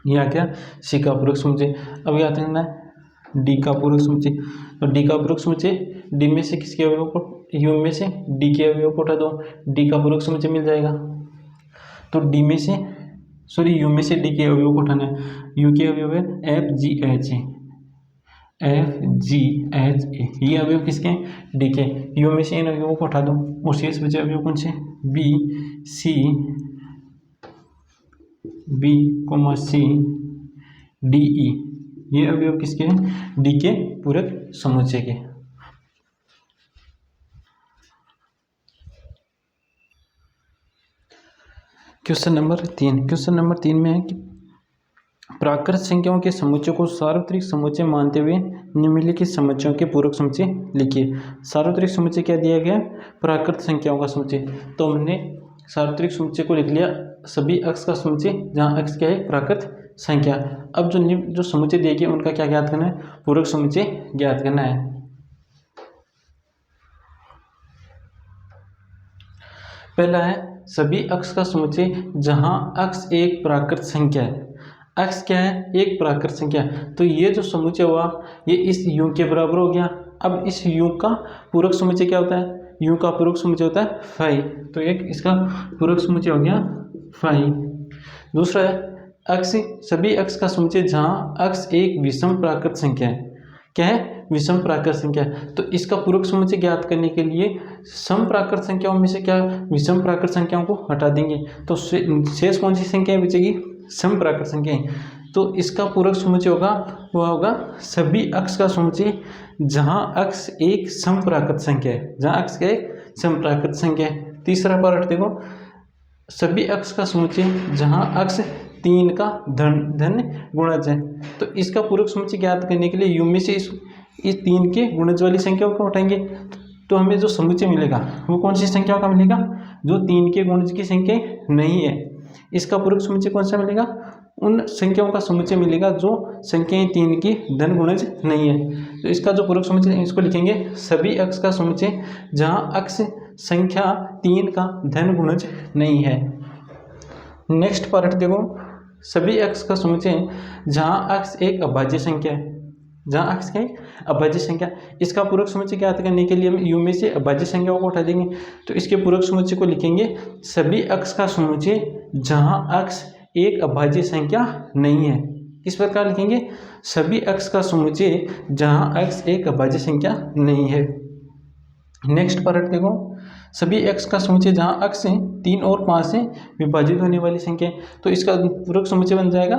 यह क्या? सी का पूरक समुच्चय। अब याद रखना है डी का पूरक समुच्चय। तो डी का पूरक समुच्चय, डी में से किसके अवयव को? यू में से डी के अवयव को उठा दो, डी का पूरक समुच्चय मिल जाएगा। तो डी में से यू में से डी के अवयव को उठाना है। यू के अवयव है F G H A, F G H A. ये अवयव किसके हैं? डी के। यू में से इन अवयवों को हटा दो और शेष बचे अवयव कौन से? B C, B comma C, D E. ये अवयव किसके हैं? डी के पूरक समुच्चय के। क्वेश्चन नंबर 3 में है कि प्राकृत संख्याओं के समुच्चय को सार्वत्रिक समुच्चय मानते हुए निम्नलिखित समुच्चयों के पूरक समुच्चय लिखिए। सार्वत्रिक समुच्चय क्या दिया गया? प्राकृत संख्याओं का समुच्चय। तो हमने सार्वत्रिक समुच्चय को लिख लिया, सभी अक्ष का समुच्चय जहाँ अक्ष क्या है? प्राकृत संख्या। अब जो समुच्चय दिए गए उनका क्या ज्ञात करना है? पूरक समुच्चय ज्ञात करना है। पहला है सभी अक्ष का समुच्चय जहां अक्ष एक प्राकृत संख्या है। अक्ष क्या है? एक प्राकृत संख्या। तो ये जो समुच्चय हुआ ये इस यू के बराबर हो गया। अब इस यू का पूरक समुच्चय क्या होता है? यू का पूरक समुच्चय होता है 5। तो एक इसका पूरक समुच्चय हो गया 5। दूसरा है अक्ष, सभी अक्ष का समुच्चय जहां अक्ष एक विषम प्राकृत संख्या है। क्या है? विषम प्राकृत संख्या। तो इसका पूरक समुच्चय ज्ञात करने के लिए सम प्राकृत संख्याओं में से क्या विषम प्राकृत संख्याओं को हटा देंगे, तो शेष कौन सी संख्या बचेगी? सम प्राकृत संख्याएं। तो इसका पूरक समुच्चय होगा वह होगा सभी अक्ष का समुच्चय जहां अक्ष एक सम प्राकृत संख्या है। जहां अक्ष एक सम प्राकृत संख्या है। तीसरा पार्ट देखो, सभी अक्ष का समुच्चय जहां अक्ष 3 का धन गुणज है। तो इसका पूरक समुच्चय ज्ञात करने के लिए यू में से इस 3 के गुणज वाली संख्याओं को हटाएंगे तो हमें जो समुच्चय मिलेगा वो कौन सी संख्याओं का मिलेगा? जो 3 के गुणज की संख्या नहीं है। इसका पूरक समुच्चय कौन सा मिलेगा? उन संख्याओं का समुच्चय मिलेगा जो संख्याएं 3 की धन गुणज नहीं है। तो इसका जो पूरक समुच्चय है इसको लिखेंगे सभी अक्ष का समुच्चय जहां अक्ष संख्या 3 का धन गुणज नहीं है। नेक्स्ट पार्ट देखो, सभी अक्ष का समुच्चय जहां अक्ष एक अभाज्य संख्या है। जहां अक्ष क्या है? अभाज्य संख्या। इसका पूरक समुच्चय ज्ञात करने के लिए हम यू में से अभाज्य संख्याओं को हटा देंगे। तो इसके पूरक समुच्चय को लिखेंगे सभी अक्ष का समुच्चय जहां अक्ष एक अभाज्य संख्या नहीं है। इस प्रकार लिखेंगे सभी अक्ष का समुच्चय जहां अक्ष एक अभाज्य संख्या नहीं है। नेक्स्ट पार्ट देखो, सभी अक्ष का समुच्चय जहां अक्ष 3 और 5 से विभाजित होने वाली संख्या है। तो इसका पूरक समुच्चय बन जाएगा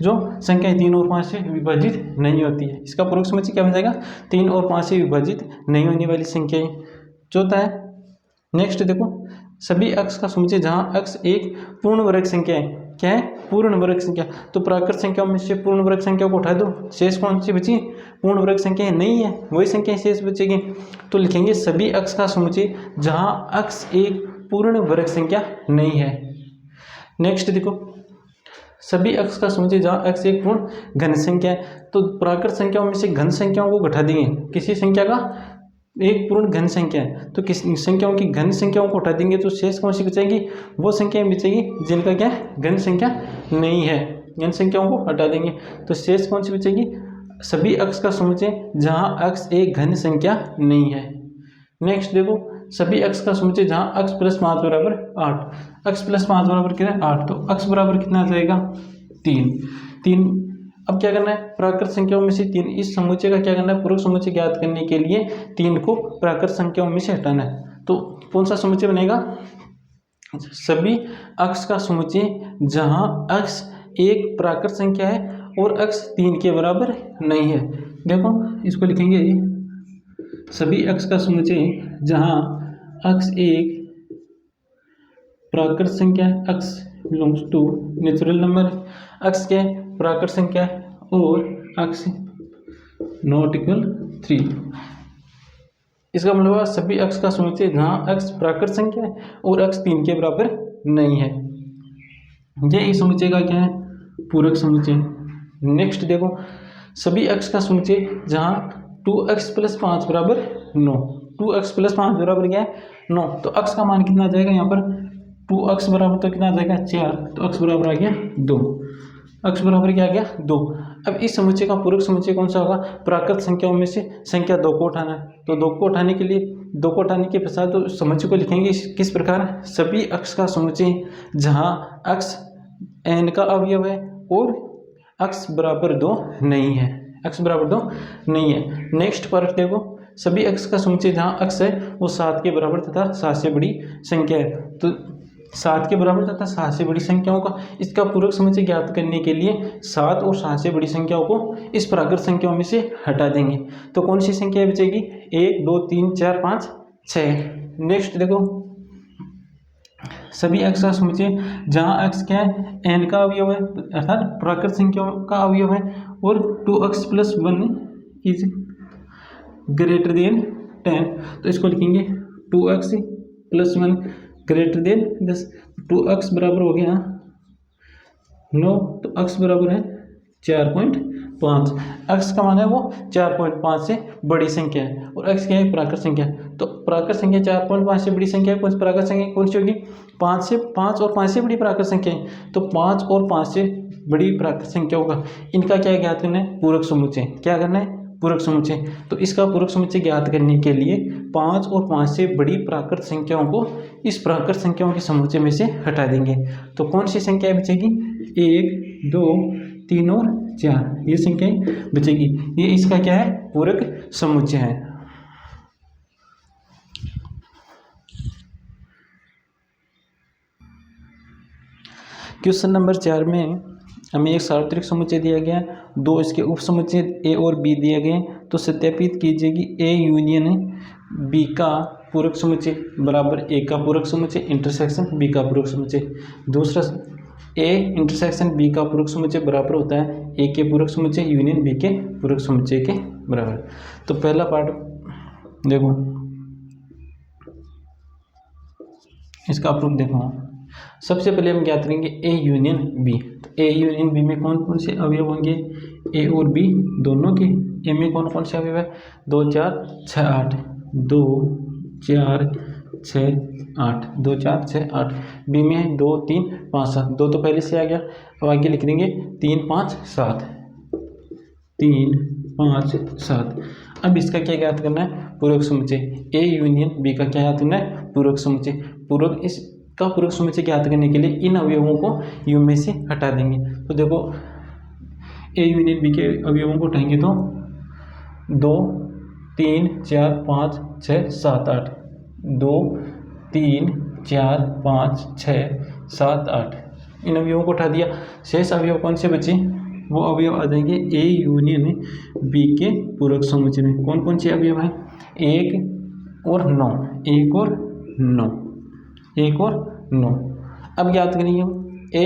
जो संख्याएं 3 और 5 से विभाजित नहीं होती है। इसका पूरक समुच्चय क्या बन जाएगा? 3 और 5 से विभाजित नहीं होने वाली संख्याएं। चौथा है नेक्स्ट देखो, सभी अक्ष का समुच्चय जहां अक्ष एक पूर्ण वर्ग संख्या है। क्या है? पूर्ण वर्ग संख्या। तो प्राकृत संख्याओं में से पूर्ण वर्ग संख्या को उठा दो, शेष कौन सी बची? पूर्ण वर्ग संख्या नहीं है, वही संख्या शेष बचेगी। तो लिखेंगे सभी अक्ष का समुच्चय जहां अक्ष एक पूर्ण वर्ग संख्या नहीं है। नेक्स्ट देखो, सभी अक्ष का समुच्चय जहां अक्ष एक पूर्ण घन संख्या है। तो प्राकृत संख्याओं में से घन संख्याओं को घटा देंगे। किसी संख्या का एक पूर्ण घन संख्या है तो किस संख्याओं की घन संख्याओं को हटा देंगे तो शेष कौन सी बचेगी? वो संख्याएं बचेगी जिनका क्या घन संख्या नहीं है। घन संख्याओं को हटा देंगे तो शेष कौन सी बचेगी? सभी अक्ष का समुच्चय जहां अक्ष एक घन संख्या नहीं है। नेक्स्ट देखो, सभी अक्ष का समुच्चय जहां अक्ष प्लस 5 बराबर 8। अक्ष प्लस 5 बराबर कितना? 8। तो अक्ष बराबर कितना आ जाएगा? 3। अब क्या करना है? प्राकृत संख्याओं में से 3, इस समुच्चय का क्या करना है? पूरक समुच्चय ज्ञात करने के लिए 3 को प्राकृत संख्याओं में से हटाना है। तो कौन सा समुच्चय बनेगा? सभी अक्ष का समुच्चय जहां अक्ष एक प्राकृत संख्या है और अक्ष 3 के बराबर नहीं है। देखो इसको लिखेंगे सभी अक्ष का समुच्चय जहां अक्ष एक प्राकृत संख्या है, अक्ष बिलोंग्स टू नेचुरल नंबर, अक्ष क्या है? प्राकृत संख्या है और अक्ष नॉट इक्वल 3। इसका मतलब हुआ सभी अक्ष का समुच्चय जहां अक्ष प्राकृत संख्या है और अक्ष 3 के बराबर नहीं है। ये इस समुच्चय का क्या है? पूरक समुच्चय। नेक्स्ट देखो, सभी अक्ष का समुच्चय जहां 2x प्लस 5 बराबर 9। 2x प्लस 5 बराबर क्या है? 9। तो अक्ष का मान कितना आ जाएगा यहाँ पर? 2x बराबर तो कितना आ जाएगा? 4। तो अक्ष बराबर आ गया 2। अक्ष बराबर क्या आ गया? 2। अब इस समुच्चय का पूरक समुच्चय कौन सा होगा? प्राकृत संख्याओं में से संख्या 2 को उठाना है। तो 2 को उठाने के लिए 2 को उठाने के पश्चात तो समुच्चय को लिखेंगे किस प्रकार? सभी अक्ष का समुच्चय जहां अक्ष n का अवयव है और अक्ष बराबर 2 नहीं है। अक्ष बराबर 2 नहीं है। नेक्स्ट पार्ट देखो, सभी अक्ष का समुच्चय जहां अक्ष है वो 7 के बराबर तथा 7 से बड़ी संख्या है। तो 7 के बराबर तथा 7 से बड़ी संख्याओं का इसका पूरक समुच्चय ज्ञात करने के लिए 7 और 7 से बड़ी संख्याओं को इस प्राकृत संख्याओं में से हटा देंगे। तो कौन सी संख्या बचेगी? 1 2 3 4 5 6। नेक्स्ट देखो, सभी एक्स का समुच्चय जहाँ एक्स क्या है, एन का अवयव है अर्थात प्राकृत संख्याओं का अवयव है, और 2x + 1 इज ग्रेटर देन 10, तो इसको लिखेंगे 2x + 1 ग्रेटर देन 10। 2x बराबर हो गया 9, तो x बराबर है 4.5। x का मान है वो 4.5 से बड़ी संख्या है, और x क्या है, प्राकृत संख्या। तो प्राकृत संख्या 4.5 से बड़ी संख्या है, कौन सी प्राकृत संख्या कौन सी होगी, 5 और 5 से बड़ी प्राकृत संख्या है, तो 5 और 5 से बड़ी प्राकृत संख्या होगा। इनका क्या ज्ञात करना है, पूरक समुच्चय। क्या करना है, पूरक समुच्चय। तो इसका पूरक समुच्चय ज्ञात करने के लिए 5 और 5 से बड़ी प्राकृत संख्याओं को इस प्राकृत संख्याओं के समुच्चय में से हटा देंगे, तो कौन सी संख्या बचेगी, 1, 2, 3 और 4, ये संख्याएं बचेगी। ये इसका क्या है, पूरक समुच्चय है। क्वेश्चन नंबर 4 में हमें एक सार्वत्रिक समुच्चय दिया गया है, 2 इसके उप समुच्चय ए और बी दिए गए, तो सत्यापित कीजिए कि ए यूनियन बी का पूरक समुच्चय बराबर ए का पूरक समुच्चय इंटरसेक्शन बी का पूरक समुच्चय। दूसरा, ए इंटरसेक्शन बी का पूरक समुच्चय बराबर होता है ए के पूरक समुच्चय यूनियन बी के पूरक समुच्चय के बराबर। तो पहला पार्ट देखो, इसका प्रूफ देखो। सबसे पहले हम ज्ञात करेंगे ए यूनियन बी। तो ए यूनियन बी में कौन कौन से अवयव होंगे, ए और बी दोनों के। ए में कौन कौन से अवयव है, 2, 4, 6, 8, 2, 4, 6, 8, 2, 4, 6, 8। बी में है 2, 3, 5, 7, 2 तो पहले से आ गया, अब आगे लिख देंगे 3, 5, 7, 3, 5, 7। अब इसका क्या ज्ञात करना है, पूरक समुच्चय। ए यूनियन बी का क्या ज्ञात करना है, पूरक समुच्चय। पूरक इसका पूरक समुच्चय ज्ञात करने के लिए इन अवयवों को यू में से हटा देंगे। तो देखो, ए यूनियन बी के अवयवों को हटाएंगे तो 2, 3, 4, 5, 6, 7, 8, 2, 3, 4, 5, 6, 7, 8, इन अवयवों को हटा दिया। शेष अवयव कौन से बचे, वो अवयव आ जाएंगे ए यूनियन बी के पूरक समुच्चय में। कौन कौन से अवयव हैं, 1 और 9, 1 और 9, 1 और 9। अब याद करेंगे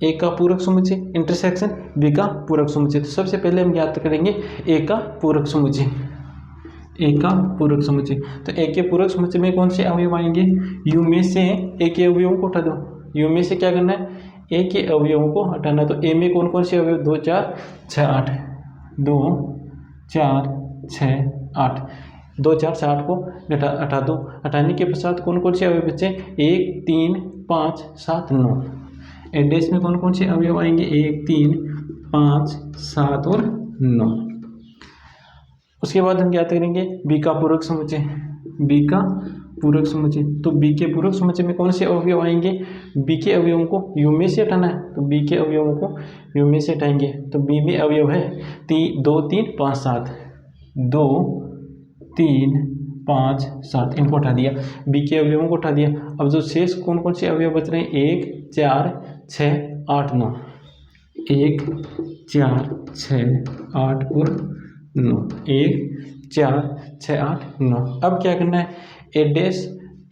ए का पूरक समुच्चय इंटरसेक्शन बी का पूरक समुच्चय। तो सबसे पहले हम ज्ञात करेंगे ए का पूरक समुच्चय। ए का पूरक समुच्चय, तो ए के पूरक समुच्चय में कौन से अवयव आएंगे, यू में से ए के अवयवों को हटा दो। यू में से क्या करना है, ए के अवयवों को हटाना। तो ए में कौन कौन से अवयव, 2, 4, 6, 8, 2, 4, 6, 8, 2, 4, 6, 8 को हटा दो। हटाने के पश्चात कौन कौन से अवयव बचे, 1, 3, 5, 7, 9। एडेस में कौन कौन से अवयव आएंगे, 1, 3, 5, 7 और 9। उसके बाद हम क्या करेंगे, बी का पूरक समुच्चय। बी का पूरक समुच्चय, तो बी के पूरक समुच्चय में कौन से अवयव आएंगे, बी के अवयवों को यू में से हटाना है, तो बी के अवयवों को यू में से हटाएंगे। तो बी में अवयव है 2, 3, 5, 7, 2, 3, 5, 7, इनको हटा दिया, बी के अवयवों को हटा दिया। अब जो शेष कौन कौन से अवयव बच रहे हैं, 1, 4, 6, 8, 9, 1, 4, 6, 8 और 9, 1, 4, 6, 8, 9। अब क्या करना है, ए डैश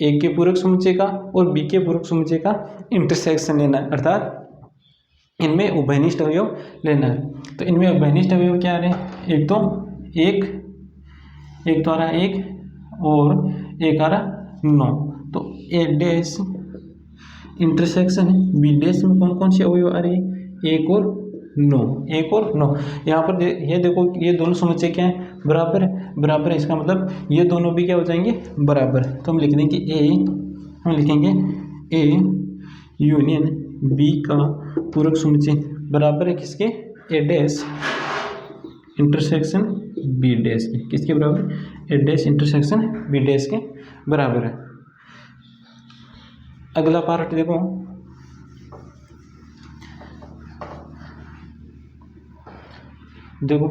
ए के पूरक समुच्चय का और बी के पूरक समुच्चय का इंटरसेक्शन लेना है, अर्थात इनमें उभयनिष्ठ अवयव लेना है। तो इनमें उभयनिष्ठ अवयव क्या आ रहे हैं, एक तो आ रहा है 1 और एक आ रहा 9। तो A dash intersection B dash में कौन कौन से अवयव आ रहे हैं, 1 और 9, 1 और 9। यहाँ पर ये देखो, ये दोनों समुच्चय क्या है, बराबर है, बराबर है। इसका मतलब ये दोनों भी क्या हो जाएंगे, बराबर। तो हम लिख देंगे हम लिखेंगे ए यूनियन बी का पूरक समुच्चय बराबर है किसके, ए डैश इंटरसेक्शन बी डैश के। किसके बराबर, ए डैश इंटरसेक्शन बी डैश के बराबर है। अगला पार्ट देखो,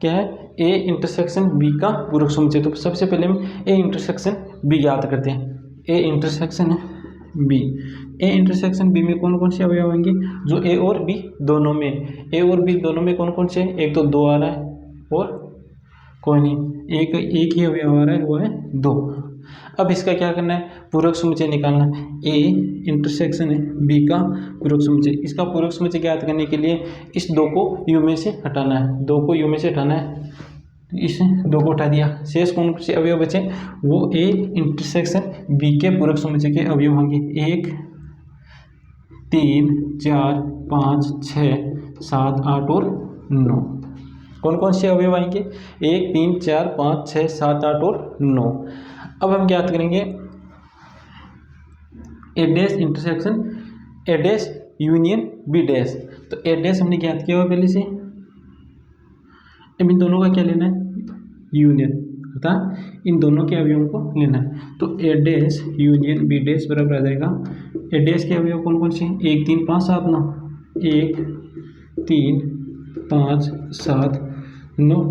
क्या है, ए इंटरसेक्शन बी का पूरक समुच्चय। तो सबसे पहले हम ए इंटरसेक्शन बी ज्ञात करते हैं। A intersection B, A intersection B में कौन कौन से अवयव होंगे, जो ए और बी दोनों में, ए और बी दोनों में कौन कौन से, एक तो 2 आ रहा है और कोई नहीं, एक ही अवयव आ रहा है, वो है 2। अब इसका क्या करना है, पूरक समुच्चय निकालना है। ए इंटरसेक्शन है बी का पूरक समुच्चय। इसका पूरक समुच्चय ज्ञात करने के लिए इस दो को यू में से हटाना है, दो को यू में से हटाना है, इस दो को हटा दिया, शेष कौन से अवयव बचे, वो ए इंटरसेक्शन बी के पूरक समुच्चय के अवयव होंगे। 1 3 4 5 6 7 8 और 9। कौन कौन से अवयव आएंगे, 1 3 4 5 6 7 8 और 9। अब हम ज्ञात करेंगे A dash intersection A dash union B dash. तो ए डैश हमने ज्ञात किया हुआ पहले से, अब इन दोनों का क्या लेना है, यूनियन, अर्थात इन दोनों के अवयवों को लेना है। तो A dash union B dash बराबर आ जाएगा, ए डैश के अवयव कौन कौन से, 1 3 5 7 9, 1 3 5 7 9,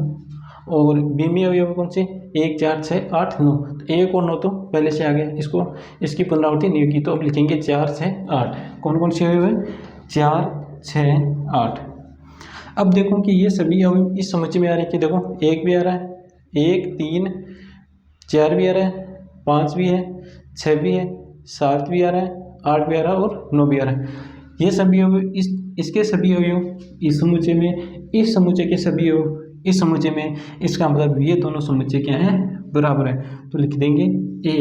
और बी में अवयव कौन से, 1 4 6 8 9। तो 1 और 9 तो पहले से आ गया, इसको इसकी पुनरावृत्ति नहीं होगी, तो अब लिखेंगे 4 6 8। कौन कौन से अवयव है, 4 6 8। अब देखो कि ये सभी अवयव इस समुच्चय में आ रहे हैं कि देखो 1 भी आ रहा है, 1 3 4 भी आ रहा है, 5 भी है, 6 भी है, 7 भी आ रहा है, 8 भी आ रहा है और 9 भी आ रहा है। ये सभी अवयव इसके सभी अवयव इस समुच्चय में, इस समुच्चय के सभी अवयव इस समुच्चय में, इसका मतलब ये दोनों समुच्चय क्या है, बराबर है। तो लिख देंगे ए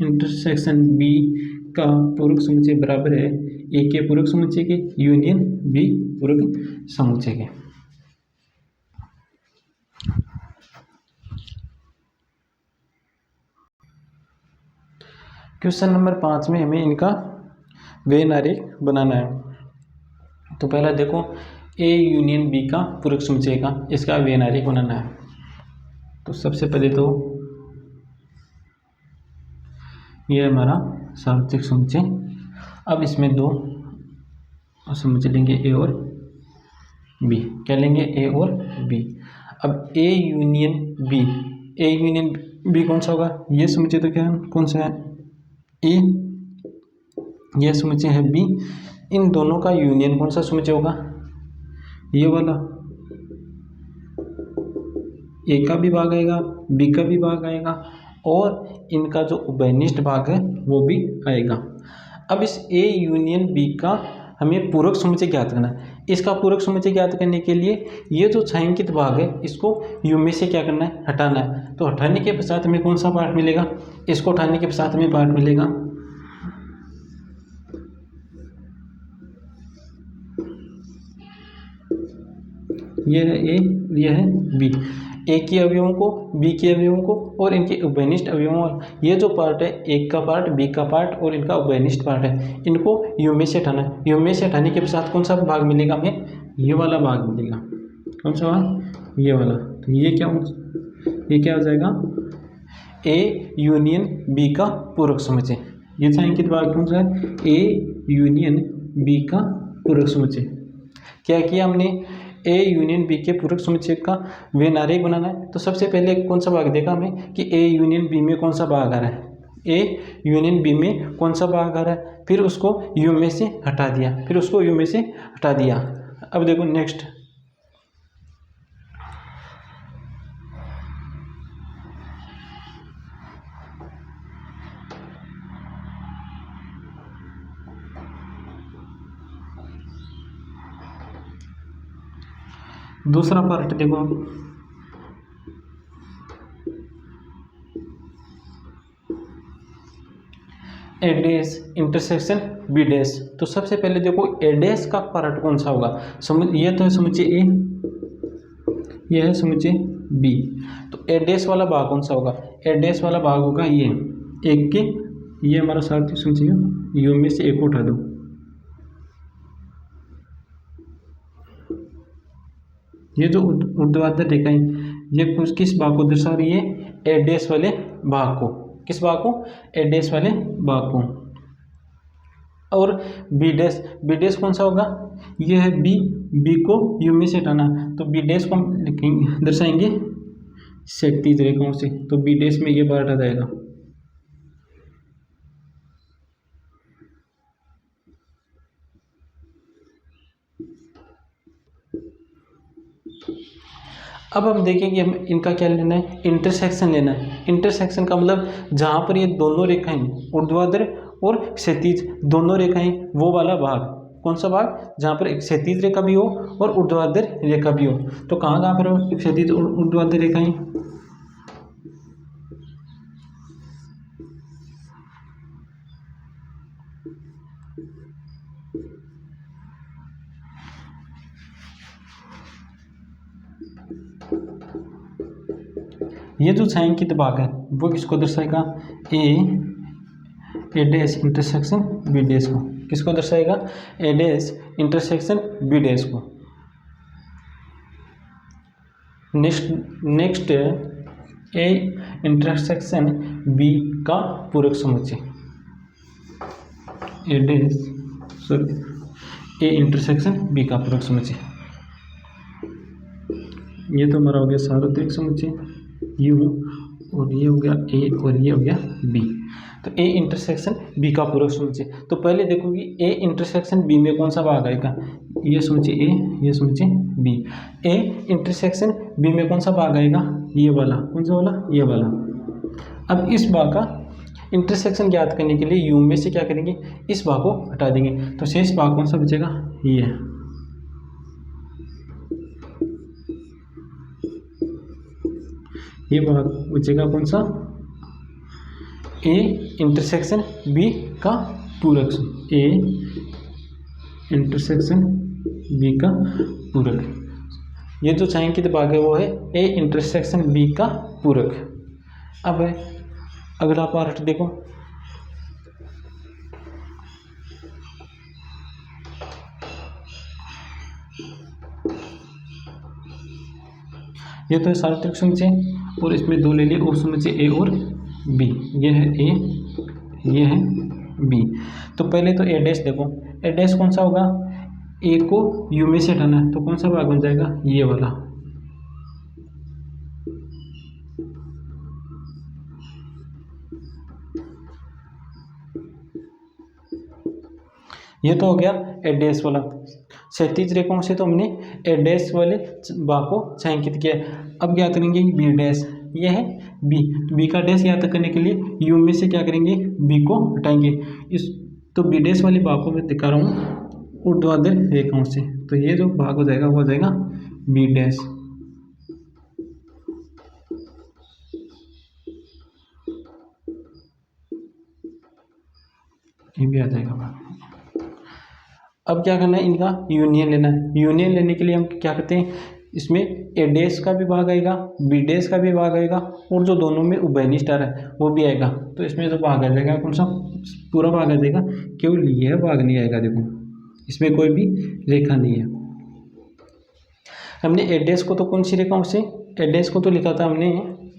इंटरसेक्शन बी का पूरक समुच्चय बराबर है ए के पूरक समुच्चय के यूनियन बी पूरक समुच्चय के। क्वेश्चन नंबर 5 में हमें इनका वेन आरेख बनाना है। तो पहला देखो ए यूनियन बी का पूरक समुच्चय का इसका वेन आरेख बनाना है। तो सबसे पहले तो ये हमारा सार्वत्रिक समुच्चय। अब इसमें दो समुच्चय लेंगे ए और बी, क्या लेंगे, ए और बी। अब A union B, A union B कौन सा होगा, ये समुच्चय तो क्या है, कौन सा है, ए, यह समुच्चय है बी। इन दोनों का यूनियन कौन सा समुच्चय होगा, ये वाला, ए का भी भाग आएगा, बी का भी भाग आएगा, और इनका जो उभयनिष्ठ भाग है वो भी आएगा। अब इस ए यूनियन बी का हमें पूरक समुच्चय ज्ञात करना है। इसका पूरक समुच्चय ज्ञात करने के लिए ये जो छायांकित भाग है इसको यू में से क्या करना है, हटाना है। तो हटाने के पश्चात हमें कौन सा पार्ट मिलेगा, इसको हटाने के पश्चात हमें पार्ट मिलेगा ये है ए, ये है बी। ए के अवयवों को, बी के अवयवों को और इनके उभयनिष्ठ अवयवों, ये जो पार्ट है, एक का पार्ट, बी का पार्ट और इनका उभयनिष्ठ पार्ट है, इनको यू में से हटाना है। यू में से हटाने के पश्चात कौन सा भाग मिलेगा हमें, ये वाला भाग मिलेगा। कौन सा भाग, ये वाला। तो ये क्या हो जाएगा, ए यूनियन बी का पूरक समुच्चय। ये छायांकित भाग कौन सा है, ए यूनियन बी का पूरक समुच्चय। क्या किया हमने, ए यूनियन बी के पूरक समुच्चय का वेन आरेख बनाना है। तो सबसे पहले कौन सा भाग देखा हमें कि ए यूनियन बी में कौन सा भाग आ रहा है, ए यूनियन बी में कौन सा भाग आ रहा है, फिर उसको यू में से हटा दिया, फिर उसको यू में से हटा दिया। अब देखो नेक्स्ट, दूसरा पार्ट देखो, ए डैश इंटरसेक्शन बी डैश। तो सबसे पहले देखो ए डैश का पार्ट कौन सा होगा, ये तो है समुच्चय ए, यह है समुच्चय बी। तो ए डैश वाला भाग कौन सा होगा, ए डैश वाला भाग होगा ये, एक के, ये हमारा सार्वत्रिक समुच्चय, यू में से एक को उठा दो, ये जो ऊर्ध्वाधर रेखाएं ये किस भाग को दर्शा रही है, ए डैश वाले भाग को। किस भाग को, ए डैश वाले भाग को। और बी डैश, बी डैश कौन सा होगा, ये है बी, बी को यू में से हटाना, तो बी डैश को हम लिखेंगे, दर्शाएंगे क्षैतिज रेखाओं से। तो बी डैश में ये पार्ट आ जाएगा। अब हम देखेंगे हम इनका क्या लेना है, इंटरसेक्शन लेना है। इंटरसेक्शन का मतलब जहाँ पर ये दोनों रेखाएं ऊर्ध्वाधर और क्षैतिज दोनों रेखाएं, वो वाला भाग। कौन सा भाग? जहाँ पर एक क्षैतिज रेखा भी हो और ऊर्ध्वाधर रेखा भी हो। तो कहाँ कहाँ पर हो क्षैतिज और ऊर्ध्वाधर रेखाएं? ये जो छायांकित भाग है वो किसको दर्शाएगा? A dash intersection B dash को। किसको दर्शाएगा? A dash intersection B dash को। नेक्स्ट ए इंटरसेक्शन बी का पूरक समुच्चय। A dash sorry A intersection B का पूरक समुच्चय। ये तो हमारा हो गया सार्वत्रिक समुच्चय यू, और ये हो गया ए और ये हो गया बी। तो ए इंटरसेक्शन बी का पूरक समुच्चय। तो पहले देखो कि ए इंटरसेक्शन बी में कौन सा भाग आएगा? ये समुच्चय ए, ये समुच्चय बी। ए इंटरसेक्शन बी में कौन सा भाग आएगा? ये वाला। कौन सा वाला? ये वाला। अब इस भाग का इंटरसेक्शन ज्ञात करने के लिए यू में से क्या करेंगे? इस भाग को हटा देंगे। तो शेष भाग कौन सा बचेगा? ये। ये भाग बचेगा कौन सा? ए इंटरसेक्शन बी का पूरक। ए इंटरसेक्शन बी का पूरक। ये जो छायांकित भाग है वो है ए इंटरसेक्शन बी का पूरक। अब अगला पार्ट देखो। ये तो है सार्वत्रिक समुच्चय और इसमें दो ले लिए उप समुच्चय ए और बी। ये है ए, ये है बी। तो पहले तो ए डैश देखो। ए डैश कौन सा होगा? ए को यू में से हटाना है तो कौन सा भाग बन जाएगा? ये वाला। ये तो हो गया ए डैश वाला। क्षैतिज रेखाओं से तो हमने ए डैश वाले भाग को छायांकित किया। अब क्या करेंगे? B dash. ये है बी। बी का डैश याद करने के लिए यू में से क्या करेंगे? बी को हटाएंगे। इस तो बी डैश वाले भाग को मैं दिखा रहा हूँ ऊर्ध्वाधर रेखाओं से। तो ये जो भाग हो जाएगा वो हो जाएगा बी डैश। ये भी आ जाएगा भाग। अब क्या करना है? इनका यूनियन लेना है। यूनियन लेने के लिए हम क्या करते हैं? इसमें ए डैश का भी भाग आएगा, बी डैश का भी भाग आएगा और जो दोनों में उभयनिष्ठ स्टार है वो भी आएगा। तो इसमें जो भाग आ जाएगा कौन सा? पूरा भाग आ जाएगा। केवल यह भाग नहीं आएगा। देखो इसमें कोई भी रेखा नहीं है। हमने ए डैश को तो कौन सी रेखाओं से? ए डैश को तो लिखा था हमने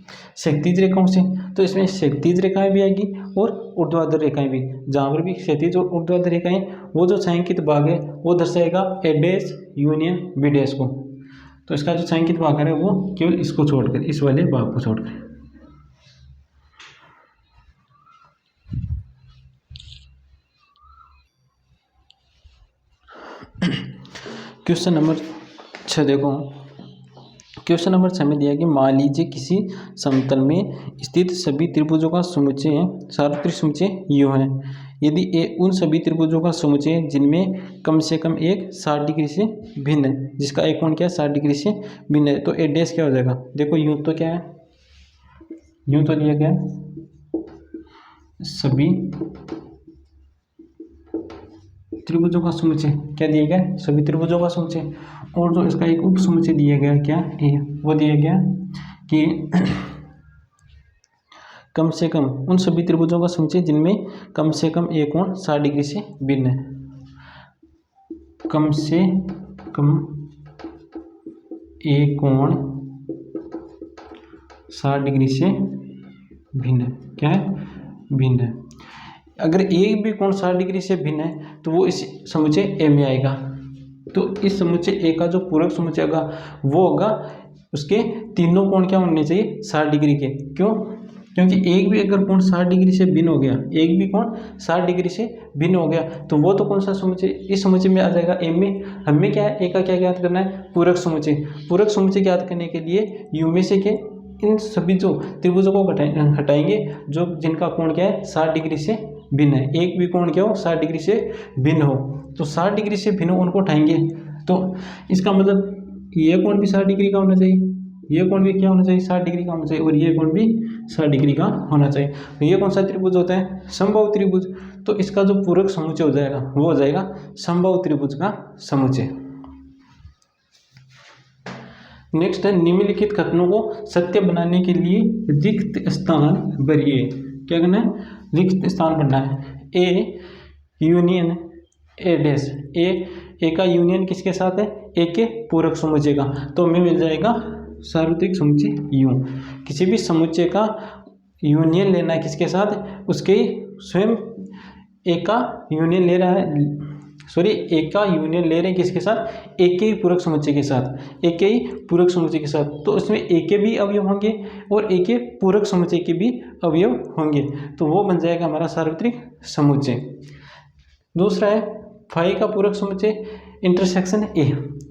क्षैतिज रेखाओं से। तो इसमें क्षैतिज रेखाएं भी आएगी और ऊर्ध्वाधर रेखाएं भी। जहाँ पर भी क्षैतिज और ऊर्ध्वाधर रेखाएं, वो जो छायांकित भाग है वो दर्शाएगा A dash union B dash को। तो इसका जो छायांकित भाग है वो केवल इसको छोड़कर, इस वाले भाग को छोड़कर। क्वेश्चन नंबर 6 देखो। क्वेश्चन नंबर 6 में दिया कि मान लीजिए किसी समतल में स्थित सभी त्रिभुजों का समुच्चय सार्वत्रिक समुच्चय यू है। यदि ए उन सभी त्रिभुजों का समुच्चय है जिनमें कम से कम एक 60 डिग्री से भिन्न है, जिसका एक कोण क्या है? 60 डिग्री से भिन्न है। तो ए डैश क्या हो जाएगा? देखो यूं तो क्या है? यूं तो दिया गया सभी त्रिभुजों का समुच्चय। क्या दिया गया? सभी त्रिभुजों का समुच्चय। और जो इसका एक उप समुच्चय दिया गया क्या? ए। वो दिया गया कि कम से कम उन सभी त्रिभुजों का समुच्चय जिनमें कम से कम एक कोण 60 डिग्री से भिन्न है। कम से कम एक कोण 60 डिग्री से भिन्न है। क्या है? भिन्न है। अगर एक भी कोण 60 डिग्री से भिन्न है तो वो इस समुच्चय ए में आएगा। तो इस समुच्चय ए का जो पूरक समुच्चय होगा वो होगा, उसके तीनों कोण क्या होने चाहिए? 60 डिग्री के। क्यों? क्योंकि एक भी अगर कोण 60 डिग्री से भिन्न हो गया, एक भी कोण 60 डिग्री से भिन्न हो गया तो वो तो कौन सा समुच्चय, इस समुच्चय में आ जाएगा। ए में हमें क्या है, ए का क्या ज्ञात करना है, पूरक समुच्चय। पूरक समुच्चय ज्ञात करने के लिए यू में से के इन सभी जो त्रिभुजों को हटाएंगे जो जिनका कोण क्या है 60 डिग्री से भिन्न है। एक भी कोण क्या हो 60 डिग्री से भिन्न हो, तो 60 डिग्री से भिन्न उनको उठाएंगे। तो इसका मतलब ये कोण भी 60 डिग्री का होना चाहिए, ये कोण भी क्या होना चाहिए 60 डिग्री का होना चाहिए, और ये कोण भी 60 डिग्री का होना चाहिए। तो ये कौन सा त्रिभुज होता है, समबाहु त्रिभुज। तो इसका जो पूरक समुच्चय हो जाएगा वो हो जाएगा समबाहु त्रिभुज का समुच्चय। नेक्स्ट है निम्नलिखित कथनों को सत्य बनाने के लिए रिक्त स्थान भरिए। क्या करना है, रिक्त स्थान भरना है। ए यूनियन ए डैश, ए का यूनियन किसके साथ है, ए के पूरक समुच्चय का, तो हमें मिल जाएगा सार्वत्रिक समुच्चय यू। किसी भी समुच्चय का यूनियन लेना है किसके साथ, उसके स्वयं ए का यूनियन ले रहा है, सॉरी ए का यूनियन ले रहे हैं किसके साथ, ए के ही पूरक समुच्चय के साथ, ए के ही पूरक समुच्चय के साथ। तो उसमें ए के भी अवयव होंगे और ए के पूरक समुच्चय के भी अवयव होंगे, तो वो बन जाएगा हमारा सार्वत्रिक समुच्चय। दूसरा है फाई का पूरक समुच्चय इंटरसेक्शन ए।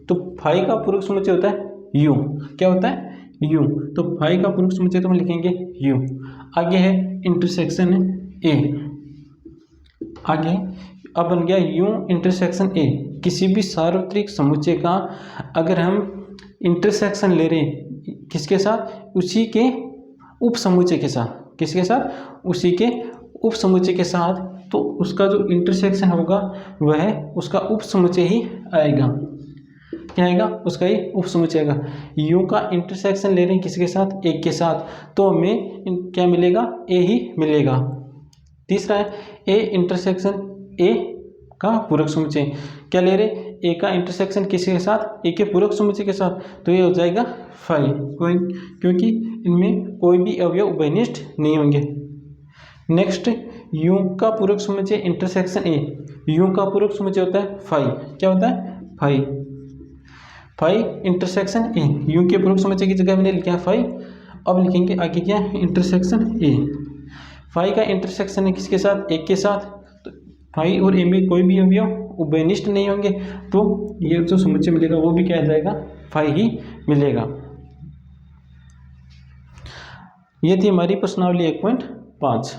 तो फाई का पूरक समुच्चय होता है यू। क्या होता है, यू। तो फाई का पूरक समुच्चय तो हम लिखेंगे यू। आगे है इंटरसेक्शन ए, आगे अब बन गया यू इंटरसेक्शन ए। किसी भी सार्वत्रिक समुच्चय का अगर हम इंटरसेक्शन ले रहे हैं किसके साथ, उसी के उप समुच्चय के साथ, किसके साथ, उसी के उप समुच्चय के साथ, तो उसका जो इंटरसेक्शन होगा वह उसका उप समुच्चय ही आएगा। क्या आएगा, उसका ही उप समुच्चय आएगा। यू का इंटरसेक्शन ले रहे हैं किसके साथ, एक के साथ, तो हमें क्या मिलेगा, ए ही मिलेगा। तीसरा है ए इंटरसेक्शन ए का पूरक समुच्चय। क्या ले रहे, ए का इंटरसेक्शन किसके साथ, ए के पूरक समुच्चय के साथ, तो ये हो जाएगा फाई, क्योंकि इनमें कोई भी अवयव उभयनिष्ठ नहीं होंगे। नेक्स्ट यू का पूरक समुच्चय इंटरसेक्शन ए, यू का पूरक समुच्चय होता है फाई। क्या होता है, phi. Phi intersection A, U के पूरक समुच्चय की जगह मैंने लिखा फाई। अब लिखेंगे आगे क्या, इंटरसेक्शन ए। फाई का इंटरसेक्शन है किसके साथ, एक के साथ, तो फाई और ए में कोई भी अवयव उभयनिष्ठ नहीं होंगे, तो ये जो समुच्चय मिलेगा वो भी क्या आ जाएगा, फाई ही मिलेगा। ये थी हमारी प्रश्नावली 1.5।